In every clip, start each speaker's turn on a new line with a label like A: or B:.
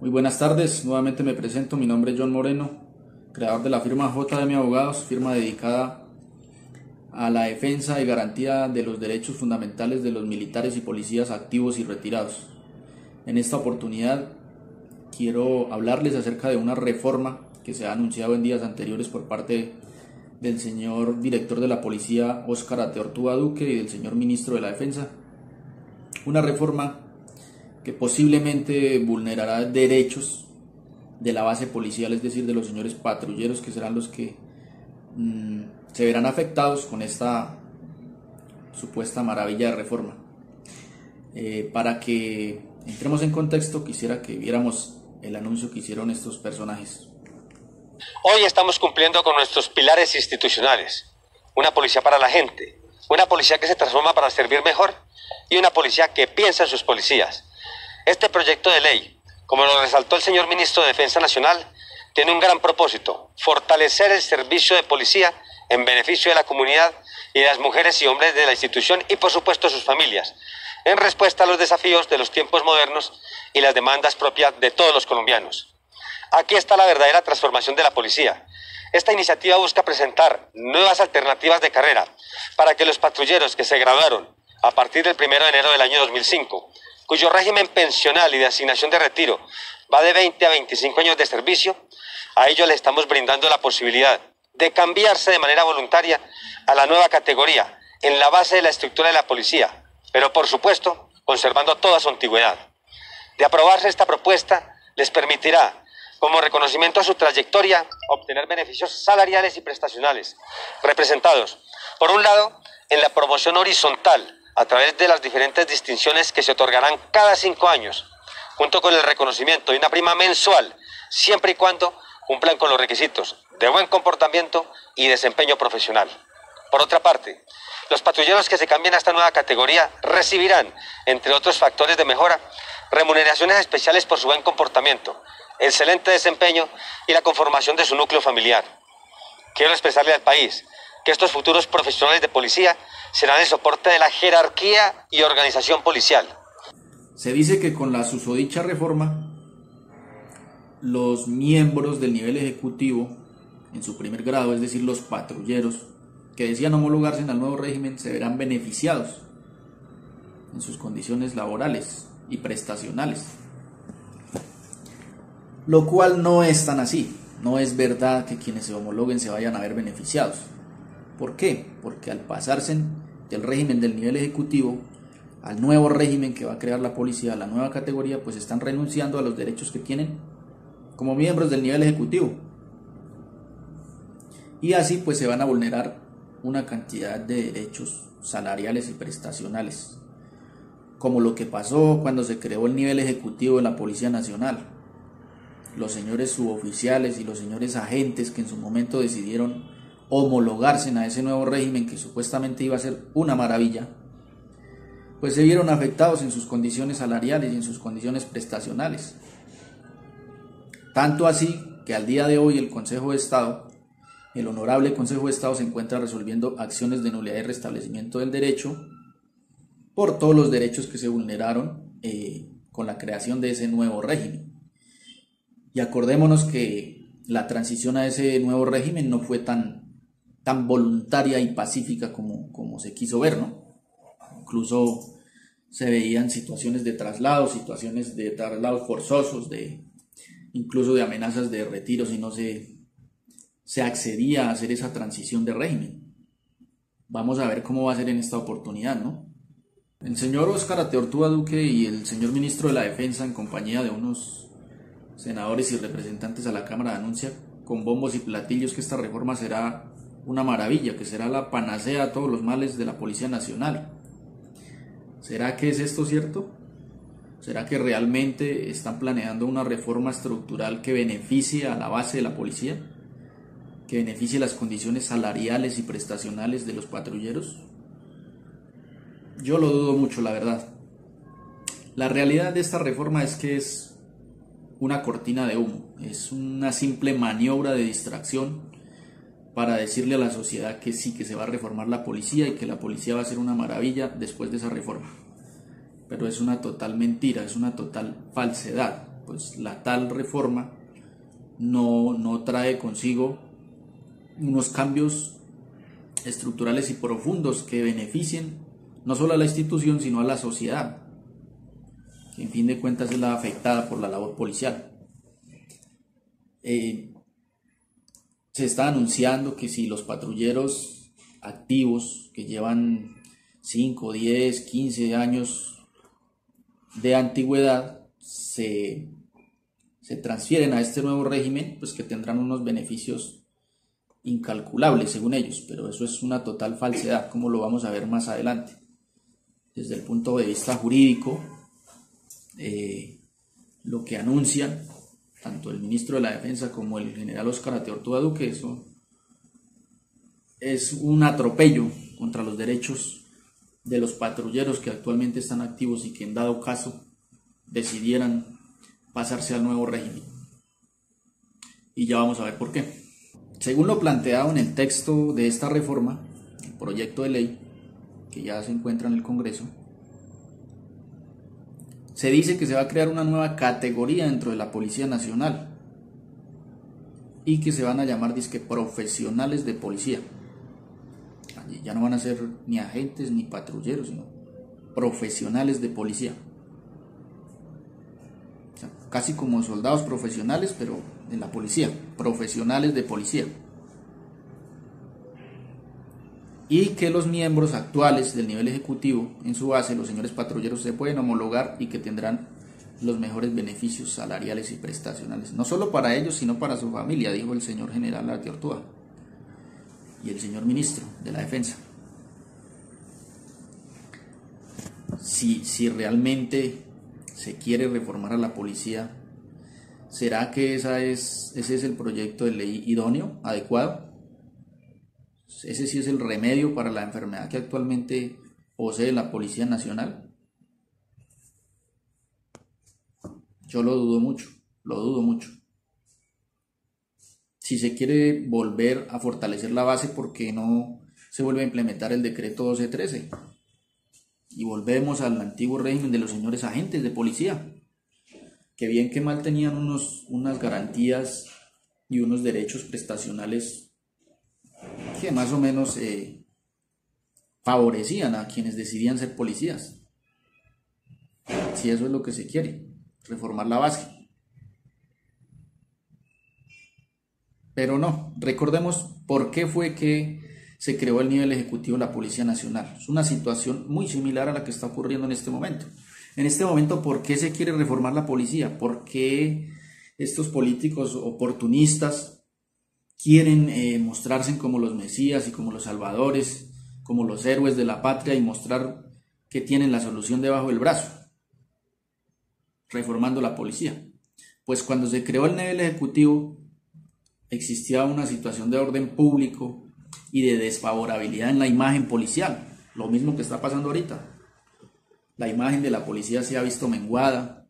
A: Muy buenas tardes, nuevamente me presento, mi nombre es John Moreno, creador de la firma JM Abogados, firma dedicada a la defensa y garantía de los derechos fundamentales de los militares y policías activos y retirados. En esta oportunidad quiero hablarles acerca de una reforma que se ha anunciado en días anteriores por parte del señor director de la policía Óscar Ateortúa Duque y del señor ministro de la Defensa. Una reforma que posiblemente vulnerará derechos de la base policial, es decir, de los señores patrulleros, que serán los que se verán afectados con esta supuesta maravilla de reforma. Para que entremos en contexto, quisiera que viéramos el anuncio que hicieron estos personajes.
B: Hoy estamos cumpliendo con nuestros pilares institucionales. Una policía para la gente, una policía que se transforma para servir mejor y una policía que piensa en sus policías. Este proyecto de ley, como lo resaltó el señor ministro de Defensa Nacional, tiene un gran propósito: fortalecer el servicio de policía en beneficio de la comunidad y de las mujeres y hombres de la institución y, por supuesto, sus familias, en respuesta a los desafíos de los tiempos modernos y las demandas propias de todos los colombianos. Aquí está la verdadera transformación de la policía. Esta iniciativa busca presentar nuevas alternativas de carrera para que los patrulleros que se graduaron a partir del 1 de enero del año 2005, cuyo régimen pensional y de asignación de retiro va de 20 a 25 años de servicio, a ellos les estamos brindando la posibilidad de cambiarse de manera voluntaria a la nueva categoría en la base de la estructura de la policía, pero por supuesto conservando toda su antigüedad. De aprobarse esta propuesta, les permitirá, como reconocimiento a su trayectoria, obtener beneficios salariales y prestacionales, representados, por un lado, en la promoción horizontal, a través de las diferentes distinciones que se otorgarán cada 5 años, junto con el reconocimiento de una prima mensual, siempre y cuando cumplan con los requisitos de buen comportamiento y desempeño profesional. Por otra parte, los patrulleros que se cambien a esta nueva categoría recibirán, entre otros factores de mejora, remuneraciones especiales por su buen comportamiento, excelente desempeño y la conformación de su núcleo familiar. Quiero expresarle al país que estos futuros profesionales de policía serán el soporte de la jerarquía y organización policial.
A: Se dice que con la susodicha reforma, los miembros del nivel ejecutivo, en su primer grado, es decir, los patrulleros, que decían homologarse al nuevo régimen, se verán beneficiados en sus condiciones laborales y prestacionales. Lo cual no es tan así. No es verdad que quienes se homologuen se vayan a ver beneficiados. ¿Por qué? Porque al pasarse del régimen del nivel ejecutivo al nuevo régimen que va a crear la policía, la nueva categoría, pues están renunciando a los derechos que tienen como miembros del nivel ejecutivo. Y así pues se van a vulnerar una cantidad de derechos salariales y prestacionales, como lo que pasó cuando se creó el nivel ejecutivo de la Policía Nacional. Los señores suboficiales y los señores agentes que en su momento decidieron homologarse a ese nuevo régimen que supuestamente iba a ser una maravilla, pues se vieron afectados en sus condiciones salariales y en sus condiciones prestacionales. Tanto así que al día de hoy el Consejo de Estado, el Honorable Consejo de Estado, se encuentra resolviendo acciones de nulidad y restablecimiento del derecho por todos los derechos que se vulneraron con la creación de ese nuevo régimen. Y acordémonos que la transición a ese nuevo régimen no fue tan voluntaria y pacífica como se quiso ver, ¿no? Incluso se veían situaciones de traslados forzosos, incluso de amenazas de retiro si no se accedía a hacer esa transición de régimen. Vamos a ver cómo va a ser en esta oportunidad, ¿no? El señor Óscar Ateortúa Duque y el señor ministro de la Defensa, en compañía de unos senadores y representantes a la Cámara, anuncia con bombos y platillos que esta reforma será una maravilla, que será la panacea a todos los males de la Policía Nacional. ¿Será que es esto cierto? ¿Será que realmente están planeando una reforma estructural que beneficie a la base de la policía? ¿Que beneficie las condiciones salariales y prestacionales de los patrulleros? Yo lo dudo mucho, la verdad. La realidad de esta reforma es que es una cortina de humo, es una simple maniobra de distracción para decirle a la sociedad que sí, que se va a reformar la policía y que la policía va a ser una maravilla después de esa reforma. Pero es una total mentira, es una total falsedad. pues la tal reforma no trae consigo unos cambios estructurales y profundos que beneficien no solo a la institución sino a la sociedad, que en fin de cuentas es la afectada por la labor policial. Se está anunciando que si los patrulleros activos que llevan 5, 10, 15 años de antigüedad se transfieren a este nuevo régimen, pues que tendrán unos beneficios incalculables según ellos, pero eso es una total falsedad, como lo vamos a ver más adelante. Desde el punto de vista jurídico, lo que anuncian tanto el ministro de la Defensa como el general Óscar Ateortúa Duque, eso es un atropello contra los derechos de los patrulleros que actualmente están activos y que en dado caso decidieran pasarse al nuevo régimen. Y ya vamos a ver por qué. Según lo planteado en el texto de esta reforma, el proyecto de ley que ya se encuentra en el Congreso, se dice que se va a crear una nueva categoría dentro de la Policía Nacional y que se van a llamar dizque profesionales de policía. Ya no van a ser ni agentes ni patrulleros, sino profesionales de policía. O sea, casi como soldados profesionales, pero en la policía, profesionales de policía. Y que los miembros actuales del nivel ejecutivo, en su base, los señores patrulleros, se pueden homologar y que tendrán los mejores beneficios salariales y prestacionales, no solo para ellos, sino para su familia, dijo el señor general Ateortúa y el señor ministro de la Defensa. Si realmente se quiere reformar a la policía, ¿será que ese es el proyecto de ley idóneo, adecuado? ¿Ese sí es el remedio para la enfermedad que actualmente posee la Policía Nacional? Yo lo dudo mucho. Si se quiere volver a fortalecer la base, ¿por qué no se vuelve a implementar el decreto 1213? Y volvemos al antiguo régimen de los señores agentes de policía, que bien que mal tenían unas garantías y unos derechos prestacionales que más o menos favorecían a quienes decidían ser policías. Si eso es lo que se quiere, reformar la base. Pero no, recordemos por qué fue que se creó el nivel ejecutivo de la Policía Nacional. Es una situación muy similar a la que está ocurriendo en este momento. En este momento, ¿por qué se quiere reformar la policía? ¿Por qué estos políticos oportunistas quieren mostrarse como los mesías y como los salvadores, como los héroes de la patria y mostrar que tienen la solución debajo del brazo, reformando la policía? Pues cuando se creó el nivel ejecutivo existía una situación de orden público y de desfavorabilidad en la imagen policial, lo mismo que está pasando ahorita. La imagen de la policía se ha visto menguada,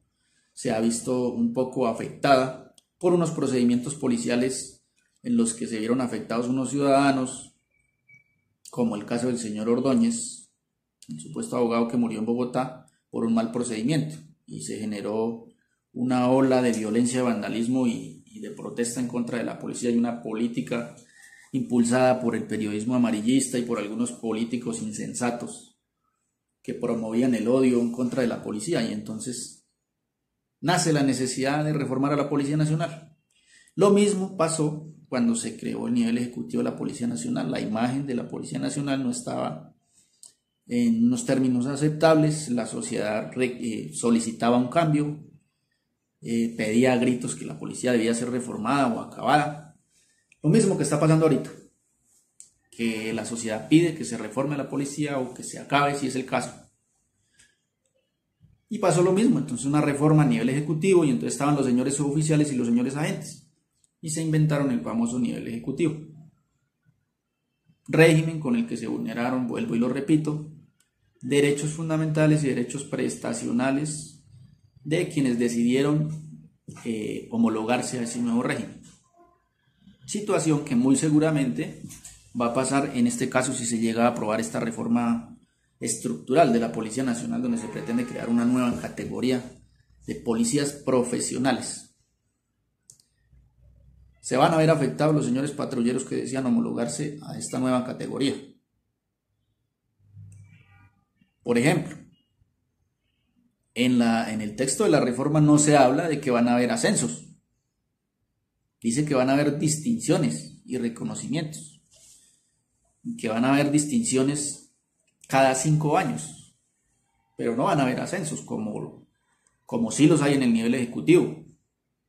A: se ha visto un poco afectada por unos procedimientos policiales en los que se vieron afectados unos ciudadanos, como el caso del señor Ordóñez, el supuesto abogado que murió en Bogotá por un mal procedimiento, y se generó una ola de violencia, de vandalismo y de protesta en contra de la policía, y una política impulsada por el periodismo amarillista y por algunos políticos insensatos que promovían el odio en contra de la policía, y entonces nace la necesidad de reformar a la Policía Nacional. Lo mismo pasó cuando se creó el nivel ejecutivo de la Policía Nacional. La imagen de la Policía Nacional no estaba en unos términos aceptables, la sociedad solicitaba un cambio, pedía a gritos que la policía debía ser reformada o acabada. Lo mismo que está pasando ahorita, que la sociedad pide que se reforme la policía o que se acabe si es el caso. Y pasó lo mismo, entonces una reforma a nivel ejecutivo, y entonces estaban los señores suboficiales y los señores agentes, y se inventaron el famoso nivel ejecutivo, régimen con el que se vulneraron, vuelvo y lo repito, derechos fundamentales y derechos prestacionales de quienes decidieron homologarse a ese nuevo régimen. Situación que muy seguramente va a pasar en este caso si se llega a aprobar esta reforma estructural de la Policía Nacional, donde se pretende crear una nueva categoría de policías profesionales. Se van a ver afectados los señores patrulleros que desean homologarse a esta nueva categoría. Por ejemplo, en el texto de la reforma no se habla de que van a haber ascensos. Dice que van a haber distinciones y reconocimientos. Que van a haber distinciones cada 5 años. Pero no van a haber ascensos como sí los hay en el nivel ejecutivo.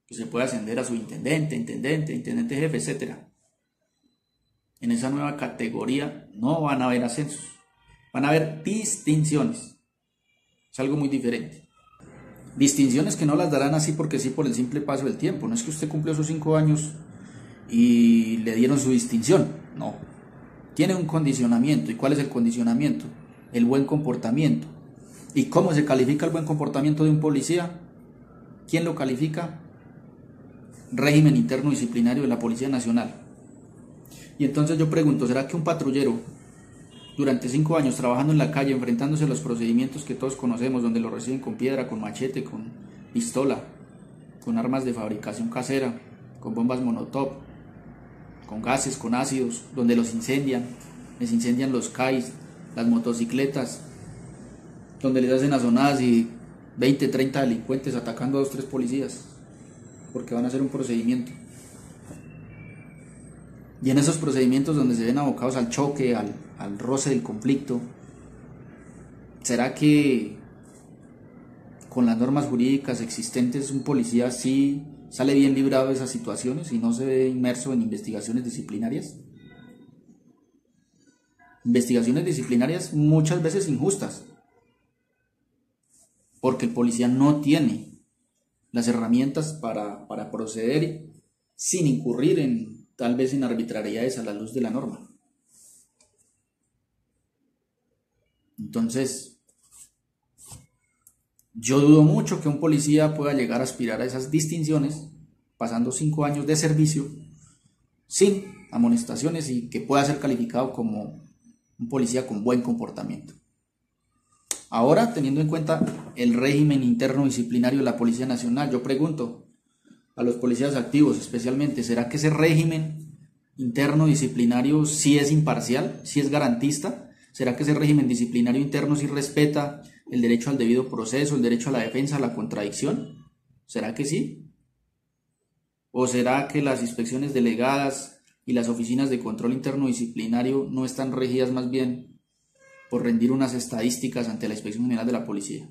A: Que se puede ascender a subintendente, intendente jefe, etc. En esa nueva categoría no van a haber ascensos. Van a haber distinciones. Es algo muy diferente. Distinciones que no las darán así porque sí por el simple paso del tiempo. No es que usted cumplió sus 5 años y le dieron su distinción. No. Tiene un condicionamiento. ¿Y cuál es el condicionamiento? El buen comportamiento. ¿Y cómo se califica el buen comportamiento de un policía? ¿Quién lo califica? Régimen interno disciplinario de la Policía Nacional. Y entonces yo pregunto, ¿será que un patrullero durante 5 años trabajando en la calle, enfrentándose a los procedimientos que todos conocemos, donde lo reciben con piedra, con machete, con pistola, con armas de fabricación casera, con bombas molotov, con gases, con ácidos, donde les incendian los CAIs, las motocicletas, donde les hacen azonadas y 20, 30 delincuentes atacando a 2, 3 policías, porque van a hacer un procedimiento? Y en esos procedimientos donde se ven abocados al choque, al roce del conflicto, ¿será que con las normas jurídicas existentes un policía sí sale bien librado de esas situaciones y no se ve inmerso en investigaciones disciplinarias? Investigaciones disciplinarias muchas veces injustas, porque el policía no tiene las herramientas para proceder sin incurrir tal vez en arbitrariedades a la luz de la norma. Entonces, yo dudo mucho que un policía pueda llegar a aspirar a esas distinciones pasando 5 años de servicio sin amonestaciones y que pueda ser calificado como un policía con buen comportamiento. Ahora, teniendo en cuenta el régimen interno disciplinario de la Policía Nacional, yo pregunto a los policías activos especialmente, ¿será que ese régimen interno disciplinario sí es imparcial, sí es garantista? ¿Será que ese régimen disciplinario interno sí respeta el derecho al debido proceso, el derecho a la defensa, a la contradicción? ¿Será que sí? ¿O será que las inspecciones delegadas y las oficinas de control interno disciplinario no están regidas más bien por rendir unas estadísticas ante la Inspección General de la Policía?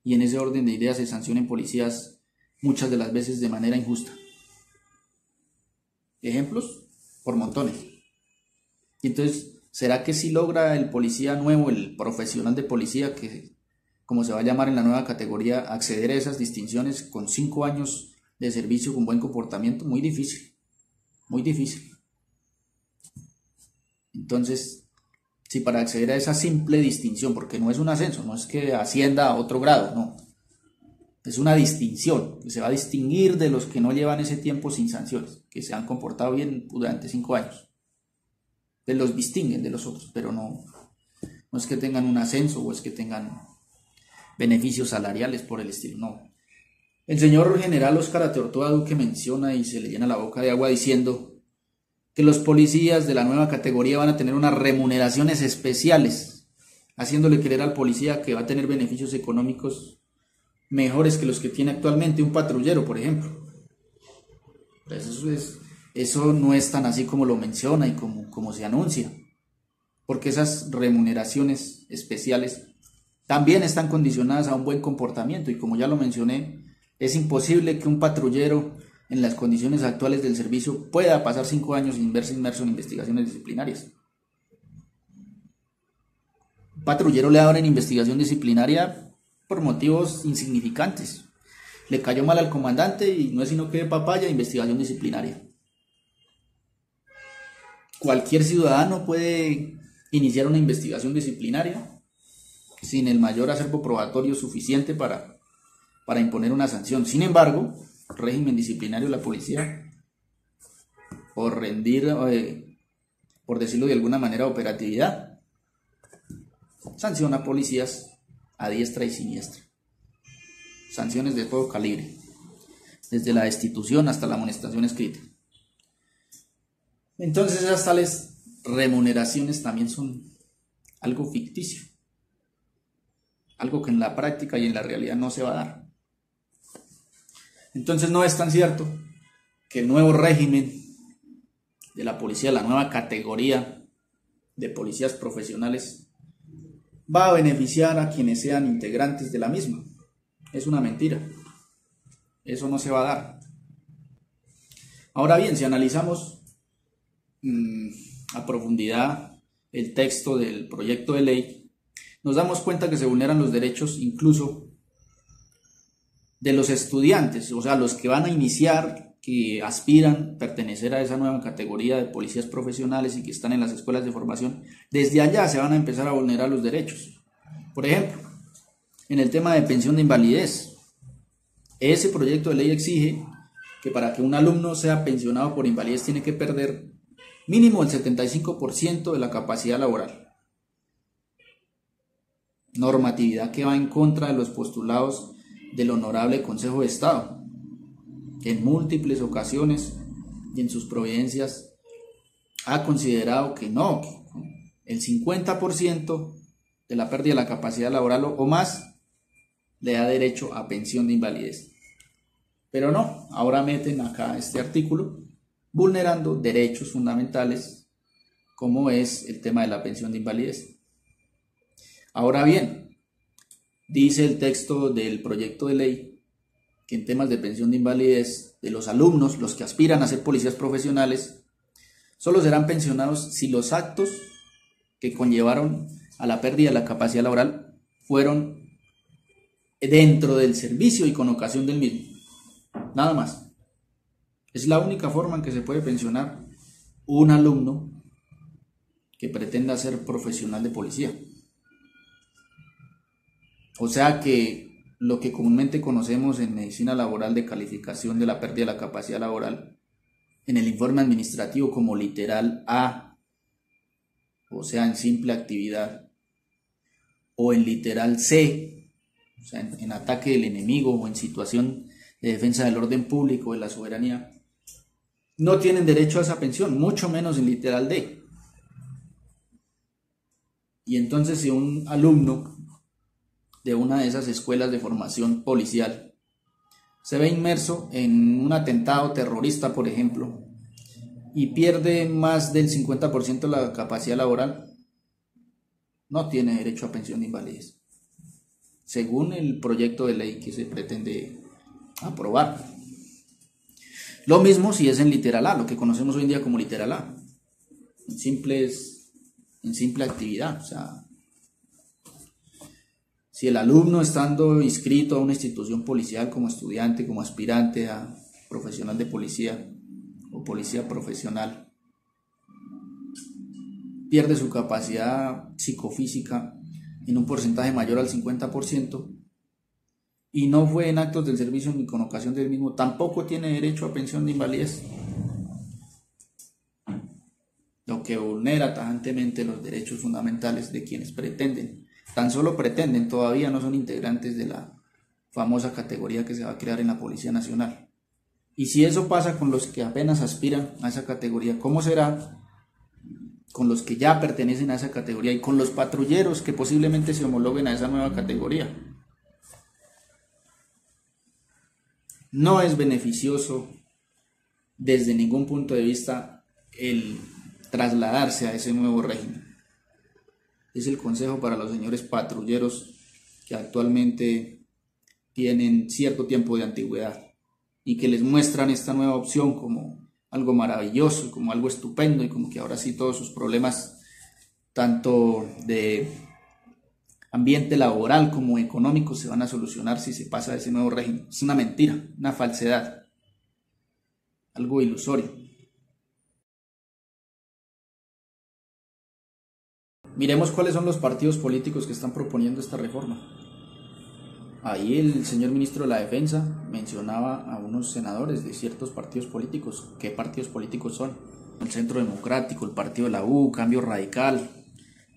A: Y en ese orden de ideas se sancionen policías muchas de las veces de manera injusta. Ejemplos por montones. Y entonces, ¿será que sí logra el policía nuevo, el profesional de policía, que como se va a llamar en la nueva categoría, acceder a esas distinciones con 5 años de servicio con buen comportamiento? Muy difícil, muy difícil. Entonces, si para acceder a esa simple distinción, porque no es un ascenso, no es que ascienda a otro grado, no, es una distinción, que se va a distinguir de los que no llevan ese tiempo sin sanciones, que se han comportado bien durante 5 años. Los distinguen de los otros, pero no es que tengan un ascenso o es que tengan beneficios salariales por el estilo, no. El señor general Óscar Ateortúa Duque menciona y se le llena la boca de agua diciendo que los policías de la nueva categoría van a tener unas remuneraciones especiales, haciéndole creer al policía que va a tener beneficios económicos mejores que los que tiene actualmente un patrullero, por ejemplo. Eso no es tan así como lo menciona y como se anuncia, porque esas remuneraciones especiales también están condicionadas a un buen comportamiento, y como ya lo mencioné, es imposible que un patrullero en las condiciones actuales del servicio pueda pasar 5 años sin verse inmerso en investigaciones disciplinarias. Un patrullero le abren investigación disciplinaria por motivos insignificantes. Le cayó mal al comandante y no es sino que de papaya, investigación disciplinaria. Cualquier ciudadano puede iniciar una investigación disciplinaria sin el mayor acervo probatorio suficiente para imponer una sanción. Sin embargo, el régimen disciplinario de la policía, por rendir, por decirlo de alguna manera, operatividad, sanciona a policías a diestra y siniestra. sanciones de todo calibre, desde la destitución hasta la amonestación escrita. Entonces esas tales remuneraciones también son algo ficticio, algo que en la práctica y en la realidad no se va a dar. Entonces no es tan cierto que el nuevo régimen de la policía, la nueva categoría de policías profesionales, va a beneficiar a quienes sean integrantes de la misma. Es una mentira. Eso no se va a dar. Ahora bien, si analizamos a profundidad el texto del proyecto de ley, nos damos cuenta que se vulneran los derechos incluso de los estudiantes, o sea, los que van a iniciar, que aspiran a pertenecer a esa nueva categoría de policías profesionales y que están en las escuelas de formación. Desde allá se van a empezar a vulnerar los derechos. Por ejemplo, en el tema de pensión de invalidez, ese proyecto de ley exige que para que un alumno sea pensionado por invalidez tiene que perder mínimo el 75% de la capacidad laboral. Normatividad que va en contra de los postulados del Honorable Consejo de Estado, que en múltiples ocasiones y en sus providencias ha considerado que no, el 50% de la pérdida de la capacidad laboral o más le da derecho a pensión de invalidez. Pero no, ahora meten acá este artículo vulnerando derechos fundamentales como es el tema de la pensión de invalidez. Ahora bien, dice el texto del proyecto de ley que en temas de pensión de invalidez de los alumnos, los que aspiran a ser policías profesionales, solo serán pensionados si los actos que conllevaron a la pérdida de la capacidad laboral fueron dentro del servicio y con ocasión del mismo. Nada más. Es la única forma en que se puede pensionar un alumno que pretenda ser profesional de policía. O sea que lo que comúnmente conocemos en medicina laboral de calificación de la pérdida de la capacidad laboral, en el informe administrativo como literal A, o sea, en simple actividad, o en literal C, o sea, en ataque del enemigo o en situación de defensa del orden público, de la soberanía, no tienen derecho a esa pensión, mucho menos en literal D. Y entonces si un alumno de una de esas escuelas de formación policial se ve inmerso en un atentado terrorista, por ejemplo, y pierde más del 50% de la capacidad laboral, no tiene derecho a pensión de invalidez, según el proyecto de ley que se pretende aprobar. Lo mismo si es en literal A, lo que conocemos hoy en día como literal A, en simple actividad. O sea, si el alumno, estando inscrito a una institución policial como estudiante, como aspirante a profesional de policía o policía profesional, pierde su capacidad psicofísica en un porcentaje mayor al 50% y no fue en actos del servicio ni con ocasión del mismo, tampoco tiene derecho a pensión de invalidez, lo que vulnera tajantemente los derechos fundamentales de quienes pretenden. Tan solo pretenden, todavía no son integrantes de la famosa categoría que se va a crear en la Policía Nacional. Y si eso pasa con los que apenas aspiran a esa categoría, ¿cómo será con los que ya pertenecen a esa categoría y con los patrulleros que posiblemente se homologuen a esa nueva categoría? No es beneficioso desde ningún punto de vista el trasladarse a ese nuevo régimen. Es el consejo para los señores patrulleros que actualmente tienen cierto tiempo de antigüedad y que les muestran esta nueva opción como algo maravilloso, como algo estupendo y como que ahora sí todos sus problemas, tanto de ambiente laboral como económico, se van a solucionar si se pasa a ese nuevo régimen. Es una mentira, una falsedad, algo ilusorio. Miremos cuáles son los partidos políticos que están proponiendo esta reforma. Ahí el señor ministro de la Defensa mencionaba a unos senadores de ciertos partidos políticos. ¿Qué partidos políticos son? El Centro Democrático, el Partido de la U, Cambio Radical,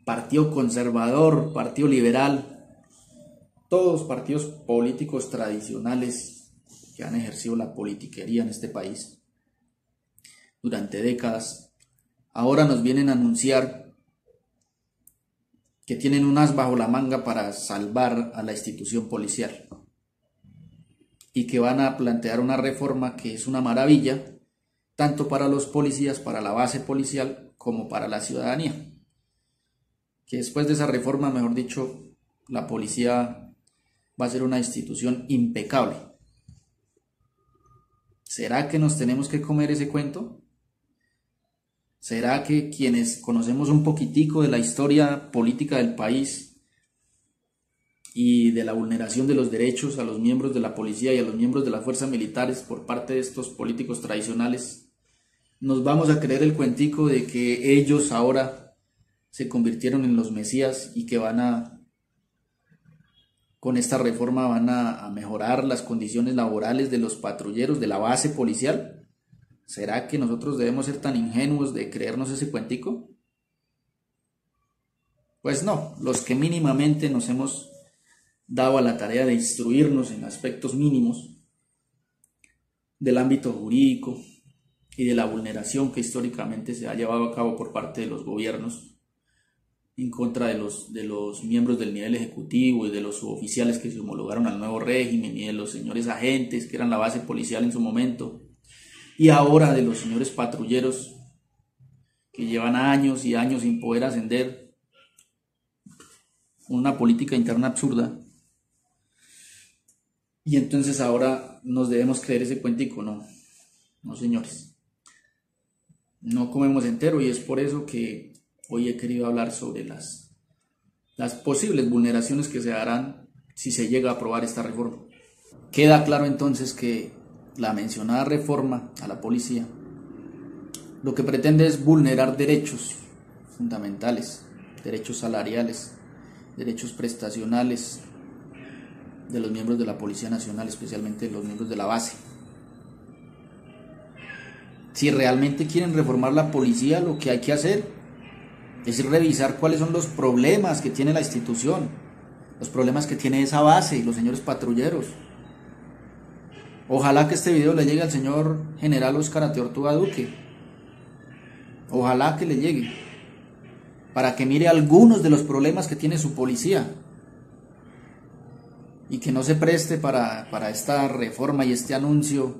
A: Partido Conservador, Partido Liberal. todos los partidos políticos tradicionales que han ejercido la politiquería en este país durante décadas, ahora nos vienen a anunciar que tienen un as bajo la manga para salvar a la institución policial y que van a plantear una reforma que es una maravilla, tanto para los policías, para la base policial, como para la ciudadanía. Que después de esa reforma, mejor dicho, la policía va a ser una institución impecable. ¿Será que nos tenemos que comer ese cuento? ¿Será que quienes conocemos un poquitico de la historia política del país y de la vulneración de los derechos a los miembros de la policía y a los miembros de las fuerzas militares por parte de estos políticos tradicionales, nos vamos a creer el cuentico de que ellos ahora se convirtieron en los mesías y que con esta reforma van a mejorar las condiciones laborales de los patrulleros de la base policial? ¿Será que nosotros debemos ser tan ingenuos de creernos ese cuentico? Pues no, los que mínimamente nos hemos dado a la tarea de instruirnos en aspectos mínimos del ámbito jurídico y de la vulneración que históricamente se ha llevado a cabo por parte de los gobiernos en contra de los miembros del nivel ejecutivo y de los suboficiales que se homologaron al nuevo régimen y de los señores agentes que eran la base policial en su momento, y ahora de los señores patrulleros que llevan años y años sin poder ascender, una política interna absurda. Y entonces ahora nos debemos creer ese cuentico. No señores, no comemos entero, y es por eso que hoy he querido hablar sobre las posibles vulneraciones que se harán si se llega a aprobar esta reforma. Queda claro entonces que la mencionada reforma a la policía lo que pretende es vulnerar derechos fundamentales, derechos salariales, derechos prestacionales de los miembros de la Policía Nacional, especialmente de los miembros de la base. Si realmente quieren reformar la policía, lo que hay que hacer es revisar cuáles son los problemas que tiene la institución, los problemas que tiene esa base y los señores patrulleros. Ojalá que este video le llegue al señor general Óscar Ateortúa Duque. Ojalá que le llegue, para que mire algunos de los problemas que tiene su policía y que no se preste para esta reforma y este anuncio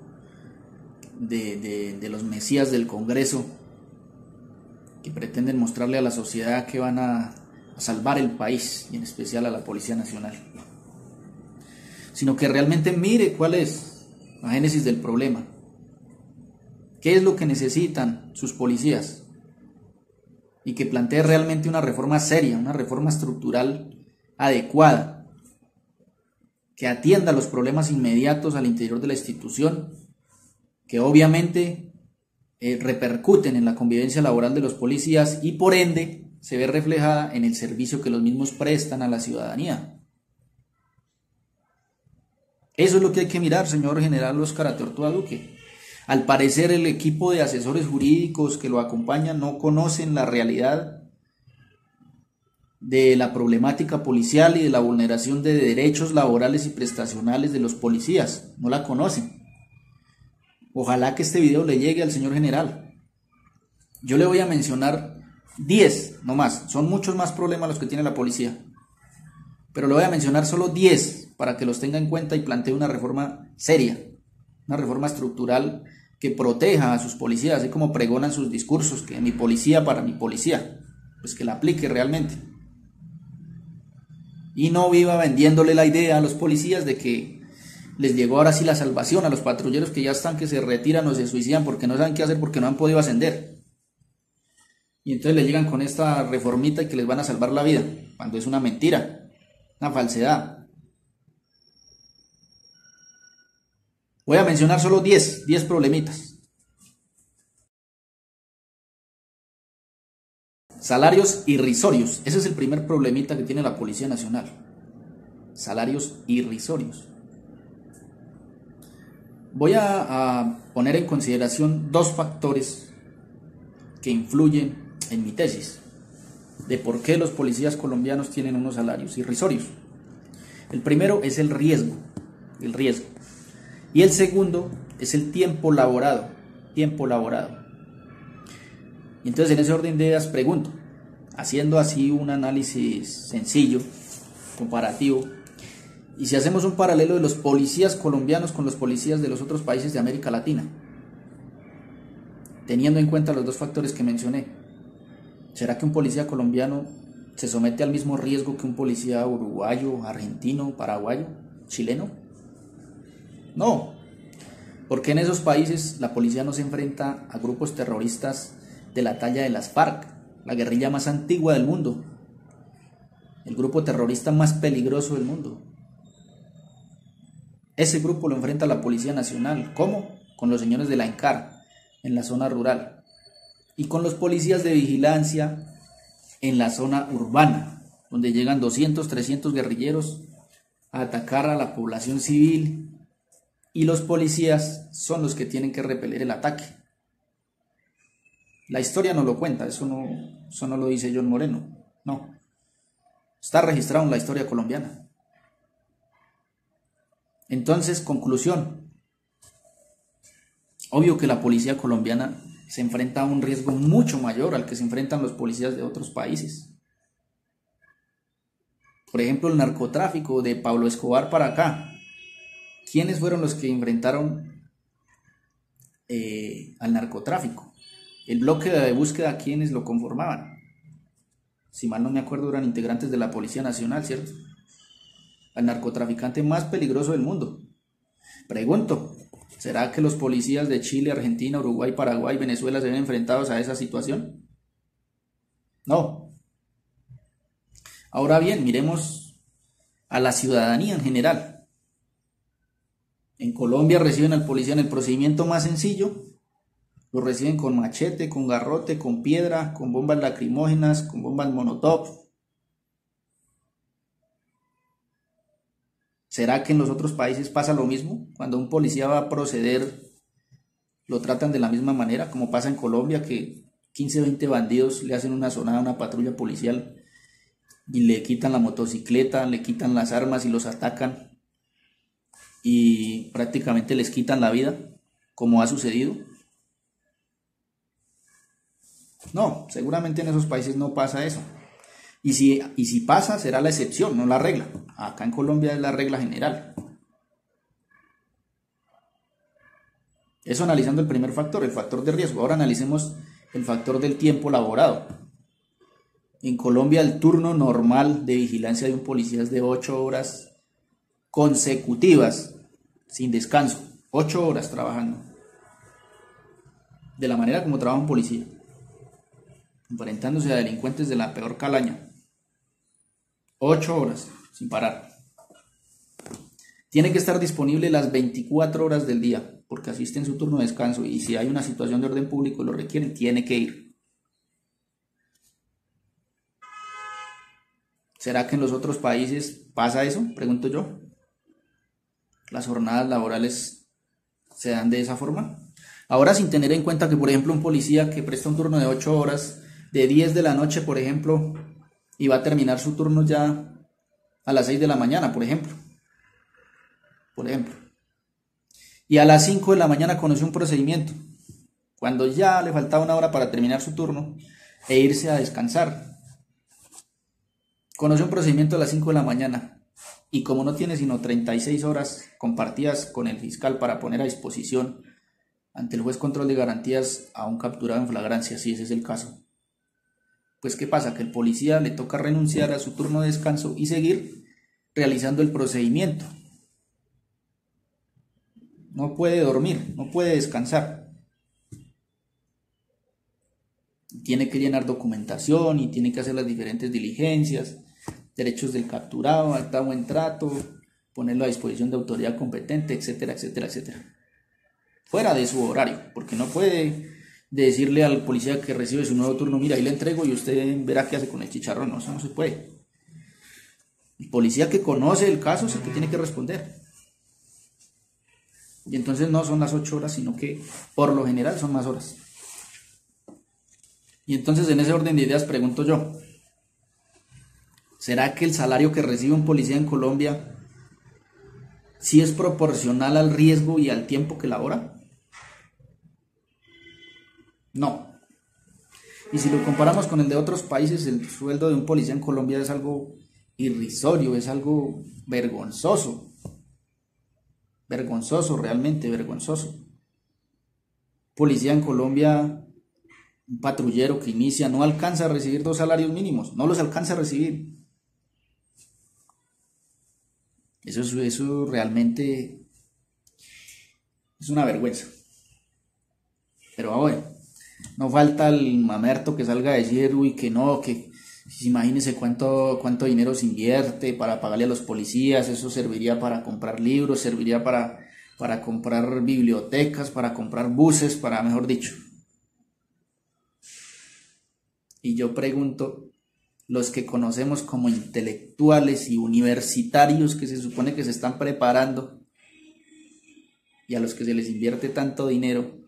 A: de los mesías del Congreso, que pretenden mostrarle a la sociedad que van a salvar el país y en especial a la Policía Nacional, sino que realmente mire cuál es la génesis del problema, qué es lo que necesitan sus policías, y que plantee realmente una reforma seria, una reforma estructural adecuada, que atienda los problemas inmediatos al interior de la institución, que obviamente repercuten en la convivencia laboral de los policías y por ende se ve reflejada en el servicio que los mismos prestan a la ciudadanía. Eso es lo que hay que mirar, señor general Óscar Ateortúa Duque. Al parecer el equipo de asesores jurídicos que lo acompañan no conocen la realidad de la problemática policial y de la vulneración de derechos laborales y prestacionales de los policías. No la conocen. Ojalá que este video le llegue al señor general. Yo le voy a mencionar 10 nomás. Son muchos más problemas los que tiene la policía, pero le voy a mencionar solo 10 para que los tenga en cuenta y plantee una reforma seria, una reforma estructural que proteja a sus policías, así como pregonan sus discursos, que mi policía para mi policía, pues que la aplique realmente. Y no viva vendiéndole la idea a los policías de que les llegó ahora sí la salvación a los patrulleros que ya están, que se retiran o se suicidan porque no saben qué hacer, porque no han podido ascender. Y entonces le llegan con esta reformita y que les van a salvar la vida, cuando es una mentira, una falsedad. Voy a mencionar solo 10 problemitas. Salarios irrisorios. Ese es el primer problemita que tiene la Policía Nacional. Salarios irrisorios. Voy a poner en consideración 2 factores que influyen en mi tesis de por qué los policías colombianos tienen unos salarios irrisorios. El primero es el riesgo. Y el segundo es el tiempo laborado. Y entonces en ese orden de ideas pregunto, haciendo así un análisis sencillo, comparativo, y si hacemos un paralelo de los policías colombianos con los policías de los otros países de América Latina, teniendo en cuenta los dos factores que mencioné, ¿será que un policía colombiano se somete al mismo riesgo que un policía uruguayo, argentino, paraguayo, chileno? No, porque en esos países la policía no se enfrenta a grupos terroristas de la talla de las FARC, la guerrilla más antigua del mundo, el grupo terrorista más peligroso del mundo. Ese grupo lo enfrenta la Policía Nacional. ¿Cómo? Con los señores de la ENCAR en la zona rural y con los policías de vigilancia en la zona urbana, donde llegan 200, 300 guerrilleros a atacar a la población civil y los policías son los que tienen que repeler el ataque. La historia no lo cuenta, eso no lo dice John Moreno, no. Está registrado en la historia colombiana. Entonces, conclusión. Obvio que la policía colombiana se enfrenta a un riesgo mucho mayor al que se enfrentan los policías de otros países. Por ejemplo, el narcotráfico de Pablo Escobar para acá. ¿Quiénes fueron los que enfrentaron al narcotráfico? El bloque de búsqueda, ¿quiénes lo conformaban? Si mal no me acuerdo, eran integrantes de la Policía Nacional, ¿cierto? Al narcotraficante más peligroso del mundo. Pregunto, ¿será que los policías de Chile, Argentina, Uruguay, Paraguay, Venezuela se ven enfrentados a esa situación? No. Ahora bien, miremos a la ciudadanía en general. En Colombia reciben al policía en el procedimiento más sencillo. Lo reciben con machete, con garrote, con piedra, con bombas lacrimógenas, con bombas molotov. ¿Será que en los otros países pasa lo mismo? Cuando un policía va a proceder, lo tratan de la misma manera, como pasa en Colombia, que 15, 20 bandidos le hacen una sonada a una patrulla policial y le quitan la motocicleta, le quitan las armas y los atacan y prácticamente les quitan la vida, como ha sucedido. No, seguramente en esos países no pasa eso. Y si pasa, será la excepción, no la regla. Acá en Colombia es la regla general. Eso analizando el primer factor, el factor de riesgo. Ahora analicemos el factor del tiempo laborado. En Colombia el turno normal de vigilancia de un policía es de 8 horas consecutivas, sin descanso. 8 horas trabajando. De la manera como trabaja un policía, enfrentándose a delincuentes de la peor calaña. 8 horas, sin parar. Tiene que estar disponible las 24 horas del día, porque asiste en su turno de descanso y si hay una situación de orden público y lo requieren, tiene que ir. ¿Será que en los otros países pasa eso? Pregunto yo. ¿Las jornadas laborales se dan de esa forma? Ahora, sin tener en cuenta que, por ejemplo, un policía que presta un turno de 8 horas, de 10 de la noche, por ejemplo, y va a terminar su turno ya a las 6 de la mañana, por ejemplo. Y a las 5 de la mañana conoció un procedimiento, cuando ya le faltaba una hora para terminar su turno e irse a descansar. Conoció un procedimiento a las 5 de la mañana y como no tiene sino 36 horas compartidas con el fiscal para poner a disposición ante el juez control de garantías a un capturado en flagrancia, si ese es el caso, pues ¿qué pasa? Que el policía le toca renunciar a su turno de descanso y seguir realizando el procedimiento. No puede dormir, no puede descansar. Tiene que llenar documentación y tiene que hacer las diferentes diligencias, derechos del capturado, acta de buen trato, ponerlo a disposición de autoridad competente, etcétera, etcétera, etcétera. Fuera de su horario, porque no puede decirle al policía que recibe su nuevo turno, mira, ahí le entrego y usted verá qué hace con el chicharrón. No, eso no se puede. El policía que conoce el caso es el que tiene que responder. Y entonces no son las 8 horas, sino que por lo general son más horas. Y entonces en ese orden de ideas pregunto yo, ¿será que el salario que recibe un policía en Colombia ¿Sí es proporcional al riesgo y al tiempo que labora? No. Y si lo comparamos con el de otros países, el sueldo de un policía en Colombia es algo irrisorio, es algo vergonzoso. Vergonzoso, realmente vergonzoso. Policía en Colombia, un patrullero que inicia, no alcanza a recibir 2 salarios mínimos, no los alcanza a recibir. Eso realmente es una vergüenza. Pero bueno, no falta el mamerto que salga a decir, uy, que no, que imagínense cuánto dinero se invierte para pagarle a los policías, eso serviría para comprar libros, serviría para comprar bibliotecas, para comprar buses, para, mejor dicho. Y yo pregunto, los que conocemos como intelectuales y universitarios que se supone que se están preparando y a los que se les invierte tanto dinero,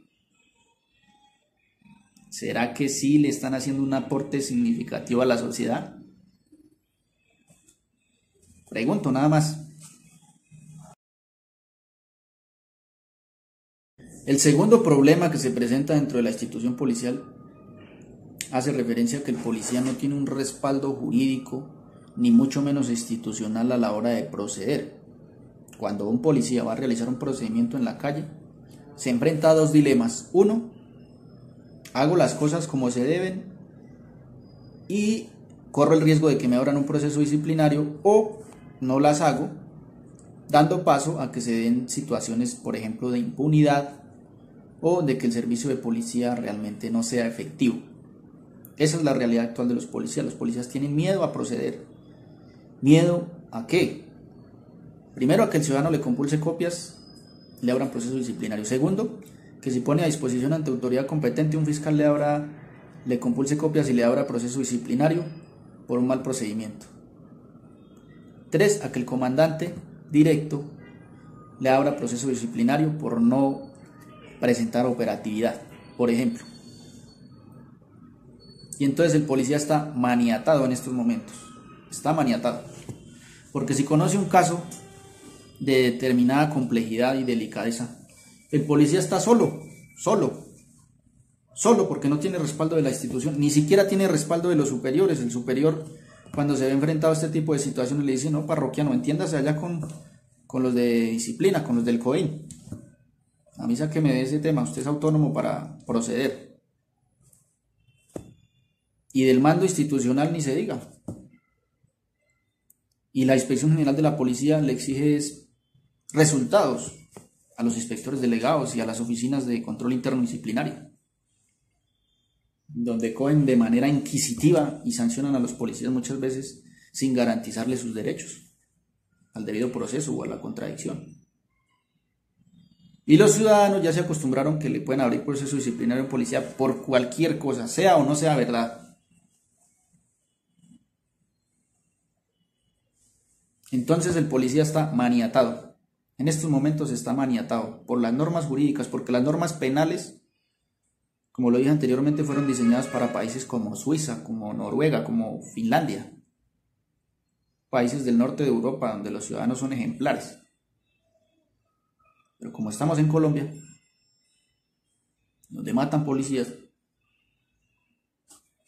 A: ¿será que sí le están haciendo un aporte significativo a la sociedad? Pregunto nada más. El segundo problema que se presenta dentro de la institución policial hace referencia a que el policía no tiene un respaldo jurídico ni mucho menos institucional a la hora de proceder. Cuando un policía va a realizar un procedimiento en la calle, se enfrenta a 2 dilemas. Uno, hago las cosas como se deben y corro el riesgo de que me abran un proceso disciplinario, o no las hago, dando paso a que se den situaciones, por ejemplo, de impunidad o de que el servicio de policía realmente no sea efectivo. Esa es la realidad actual de los policías. Los policías tienen miedo a proceder. ¿Miedo a qué? Primero, a que el ciudadano le compulse copias, le abran proceso disciplinario. Segundo, que si pone a disposición ante autoridad competente, un fiscal le compulse copias y le abra proceso disciplinario por un mal procedimiento. 3, a que el comandante directo le abra proceso disciplinario por no presentar operatividad, por ejemplo. Y entonces el policía está maniatado en estos momentos. Está maniatado. Porque si conoce un caso de determinada complejidad y delicadeza, el policía está solo porque no tiene respaldo de la institución, ni siquiera tiene respaldo de los superiores. El superior, cuando se ve enfrentado a este tipo de situaciones, le dice, no, parroquiano, entiéndase allá con los de disciplina, con los del COIN. A mí sáqueme de ese tema, usted es autónomo para proceder. Y del mando institucional ni se diga. Y la Inspección General de la Policía le exige resultados a los inspectores delegados y a las oficinas de control interno disciplinario, donde cogen de manera inquisitiva y sancionan a los policías muchas veces sin garantizarles sus derechos al debido proceso o a la contradicción. Y los ciudadanos ya se acostumbraron que le pueden abrir proceso disciplinario a policía por cualquier cosa, sea o no sea verdad. Entonces el policía está maniatado. En estos momentos está maniatado por las normas jurídicas, porque las normas penales, como lo dije anteriormente, fueron diseñadas para países como Suiza, como Noruega, como Finlandia, países del norte de Europa donde los ciudadanos son ejemplares. Pero como estamos en Colombia, donde matan policías,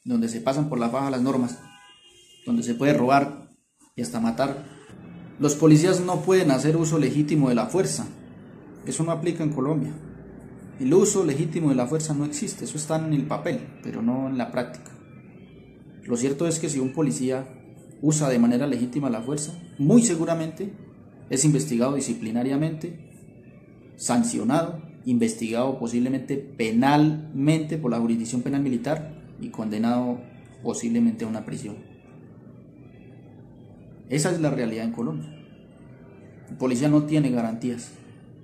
A: donde se pasan por la faja las normas, donde se puede robar y hasta matar, los policías no pueden hacer uso legítimo de la fuerza. Eso no aplica en Colombia. El uso legítimo de la fuerza no existe, eso está en el papel, pero no en la práctica. Lo cierto es que si un policía usa de manera legítima la fuerza, muy seguramente es investigado disciplinariamente, sancionado, investigado posiblemente penalmente por la jurisdicción penal militar y condenado posiblemente a una prisión. Esa es la realidad en Colombia. El policía no tiene garantías,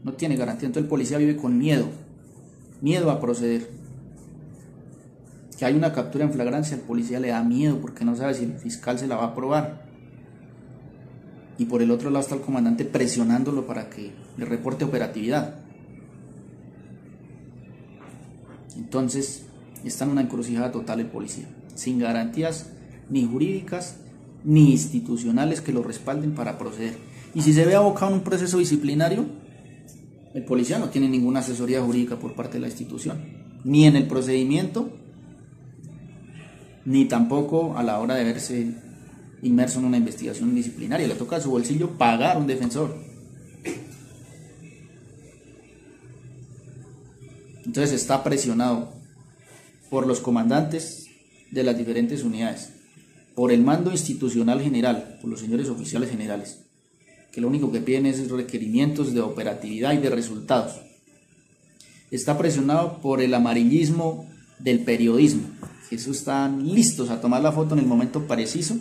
A: entonces el policía vive con miedo a proceder. Que hay una captura en flagrancia, el policía le da miedo porque no sabe si el fiscal se la va a aprobar. Y por el otro lado está el comandante presionándolo para que le reporte operatividad. Entonces está en una encrucijada total el policía, sin garantías ni jurídicas ni institucionales que lo respalden para proceder. Y si se ve abocado en un proceso disciplinario, el policía no tiene ninguna asesoría jurídica por parte de la institución, ni en el procedimiento, ni tampoco a la hora de verse inmerso en una investigación disciplinaria. Le toca a su bolsillo pagar un defensor. Entonces está presionado por los comandantes de las diferentes unidades, por el mando institucional general, por los señores oficiales generales, que lo único que piden es requerimientos de operatividad y de resultados. Está presionado por el amarillismo del periodismo, que eso están listos a tomar la foto en el momento preciso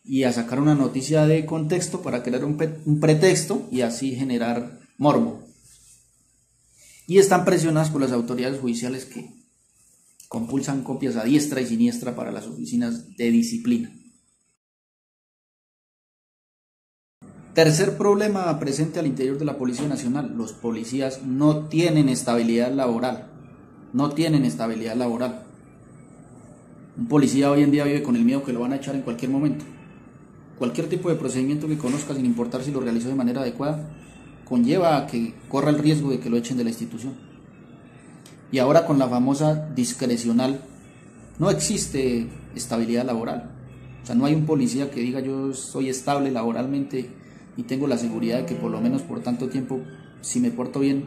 A: y a sacar una noticia de contexto para crear un pretexto y así generar morbo. Y están presionados por las autoridades judiciales que compulsan copias a diestra y siniestra para las oficinas de disciplina. Tercer problema presente al interior de la Policía Nacional: los policías no tienen estabilidad laboral. No tienen estabilidad laboral. Un policía hoy en día vive con el miedo que lo van a echar en cualquier momento. Cualquier tipo de procedimiento que conozca, sin importar si lo realizó de manera adecuada, conlleva a que corra el riesgo de que lo echen de la institución. Y ahora con la famosa discrecional no existe estabilidad laboral. O sea, no hay un policía que diga yo soy estable laboralmente y tengo la seguridad de que por lo menos por tanto tiempo, si me porto bien,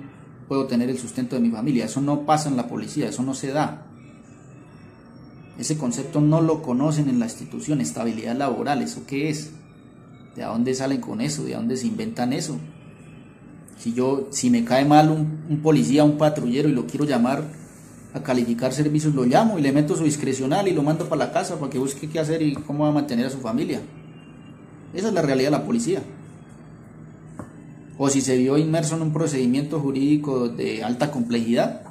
A: puedo tener el sustento de mi familia. Eso no pasa en la policía, eso no se da. Ese concepto no lo conocen en la institución. Estabilidad laboral, ¿eso qué es? ¿De dónde salen con eso? ¿De dónde se inventan eso? Si me cae mal un policía, un patrullero y lo quiero llamar a calificar servicios, lo llamo y le meto su discrecional y lo mando para la casa para que busque qué hacer y cómo va a mantener a su familia. Esa es la realidad de la policía. O si se vio inmerso en un procedimiento jurídico de alta complejidad,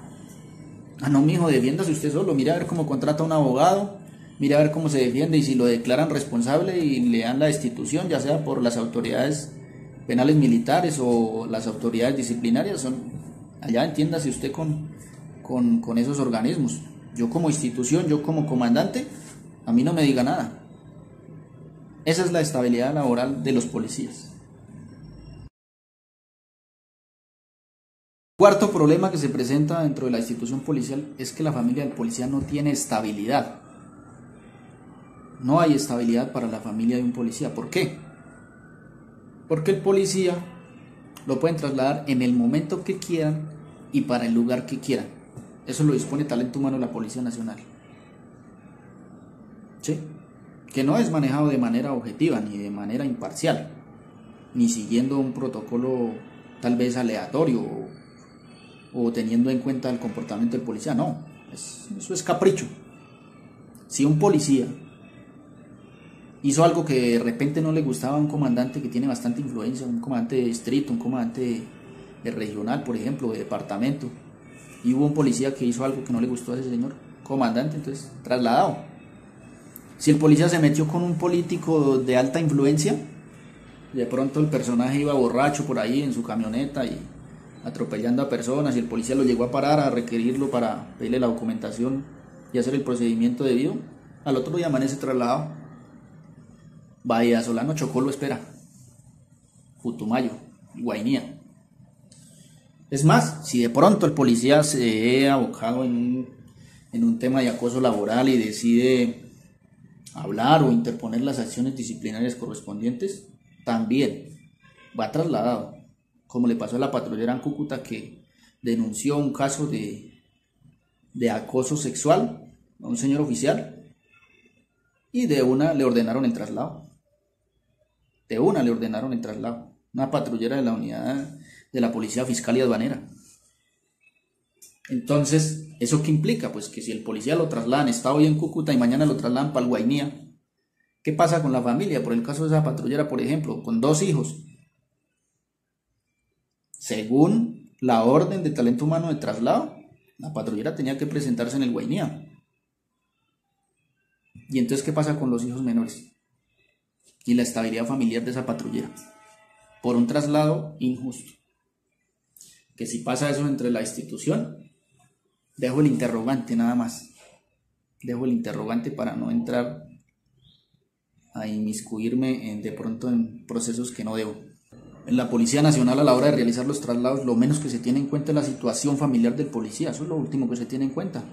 A: no, mijo, defiéndase usted solo, mire a ver cómo contrata a un abogado, mire a ver cómo se defiende, y si lo declaran responsable y le dan la destitución, ya sea por las autoridades penales militares o las autoridades disciplinarias, allá entiéndase usted con esos organismos. Yo como institución, yo como comandante, a mí no me diga nada. Esa es la estabilidad laboral de los policías. Cuarto problema que se presenta dentro de la institución policial es que la familia del policía no tiene estabilidad. No hay estabilidad para la familia de un policía. ¿Por qué? Porque el policía lo pueden trasladar en el momento que quieran y para el lugar que quieran. Eso lo dispone talento humano de la Policía Nacional. ¿Sí? Que no es manejado de manera objetiva ni de manera imparcial, ni siguiendo un protocolo tal vez aleatorio o teniendo en cuenta el comportamiento del policía. No, eso es capricho. Si un policía hizo algo que de repente no le gustaba a un comandante que tiene bastante influencia, un comandante de distrito, un comandante de regional, por ejemplo, de departamento, y hubo un policía que hizo algo que no le gustó a ese señor comandante, entonces trasladado. Si el policía se metió con un político de alta influencia, de pronto el personaje iba borracho por ahí en su camioneta y atropellando a personas, y el policía lo llegó a parar, a requerirlo para pedirle la documentación y hacer el procedimiento debido, al otro día amanece trasladado. Bahía Solano, Chocó lo espera, Putumayo, Guainía. Es más, si de pronto el policía se ve abocado en un tema de acoso laboral y decide hablar o interponer las acciones disciplinarias correspondientes, también va trasladado, como le pasó a la patrullera en Cúcuta, que denunció un caso de acoso sexual a un señor oficial y de una le ordenaron el traslado. Una patrullera de la unidad de la Policía Fiscal y Aduanera. Entonces, ¿eso qué implica? Pues que si el policía lo trasladan, está hoy en Cúcuta y mañana lo trasladan para el Guainía, ¿qué pasa con la familia? Por el caso de esa patrullera, por ejemplo, con 2 hijos. Según la orden de talento humano de traslado, la patrullera tenía que presentarse en el Guainía. ¿Y entonces qué pasa con los hijos menores? Y la estabilidad familiar de esa patrullera, por un traslado injusto. Que si pasa eso entre la institución, dejo el interrogante nada más. Dejo el interrogante para no entrar a inmiscuirme de pronto en procesos que no debo. En la Policía Nacional, a la hora de realizar los traslados, lo menos que se tiene en cuenta es la situación familiar del policía. Eso es lo último que se tiene en cuenta.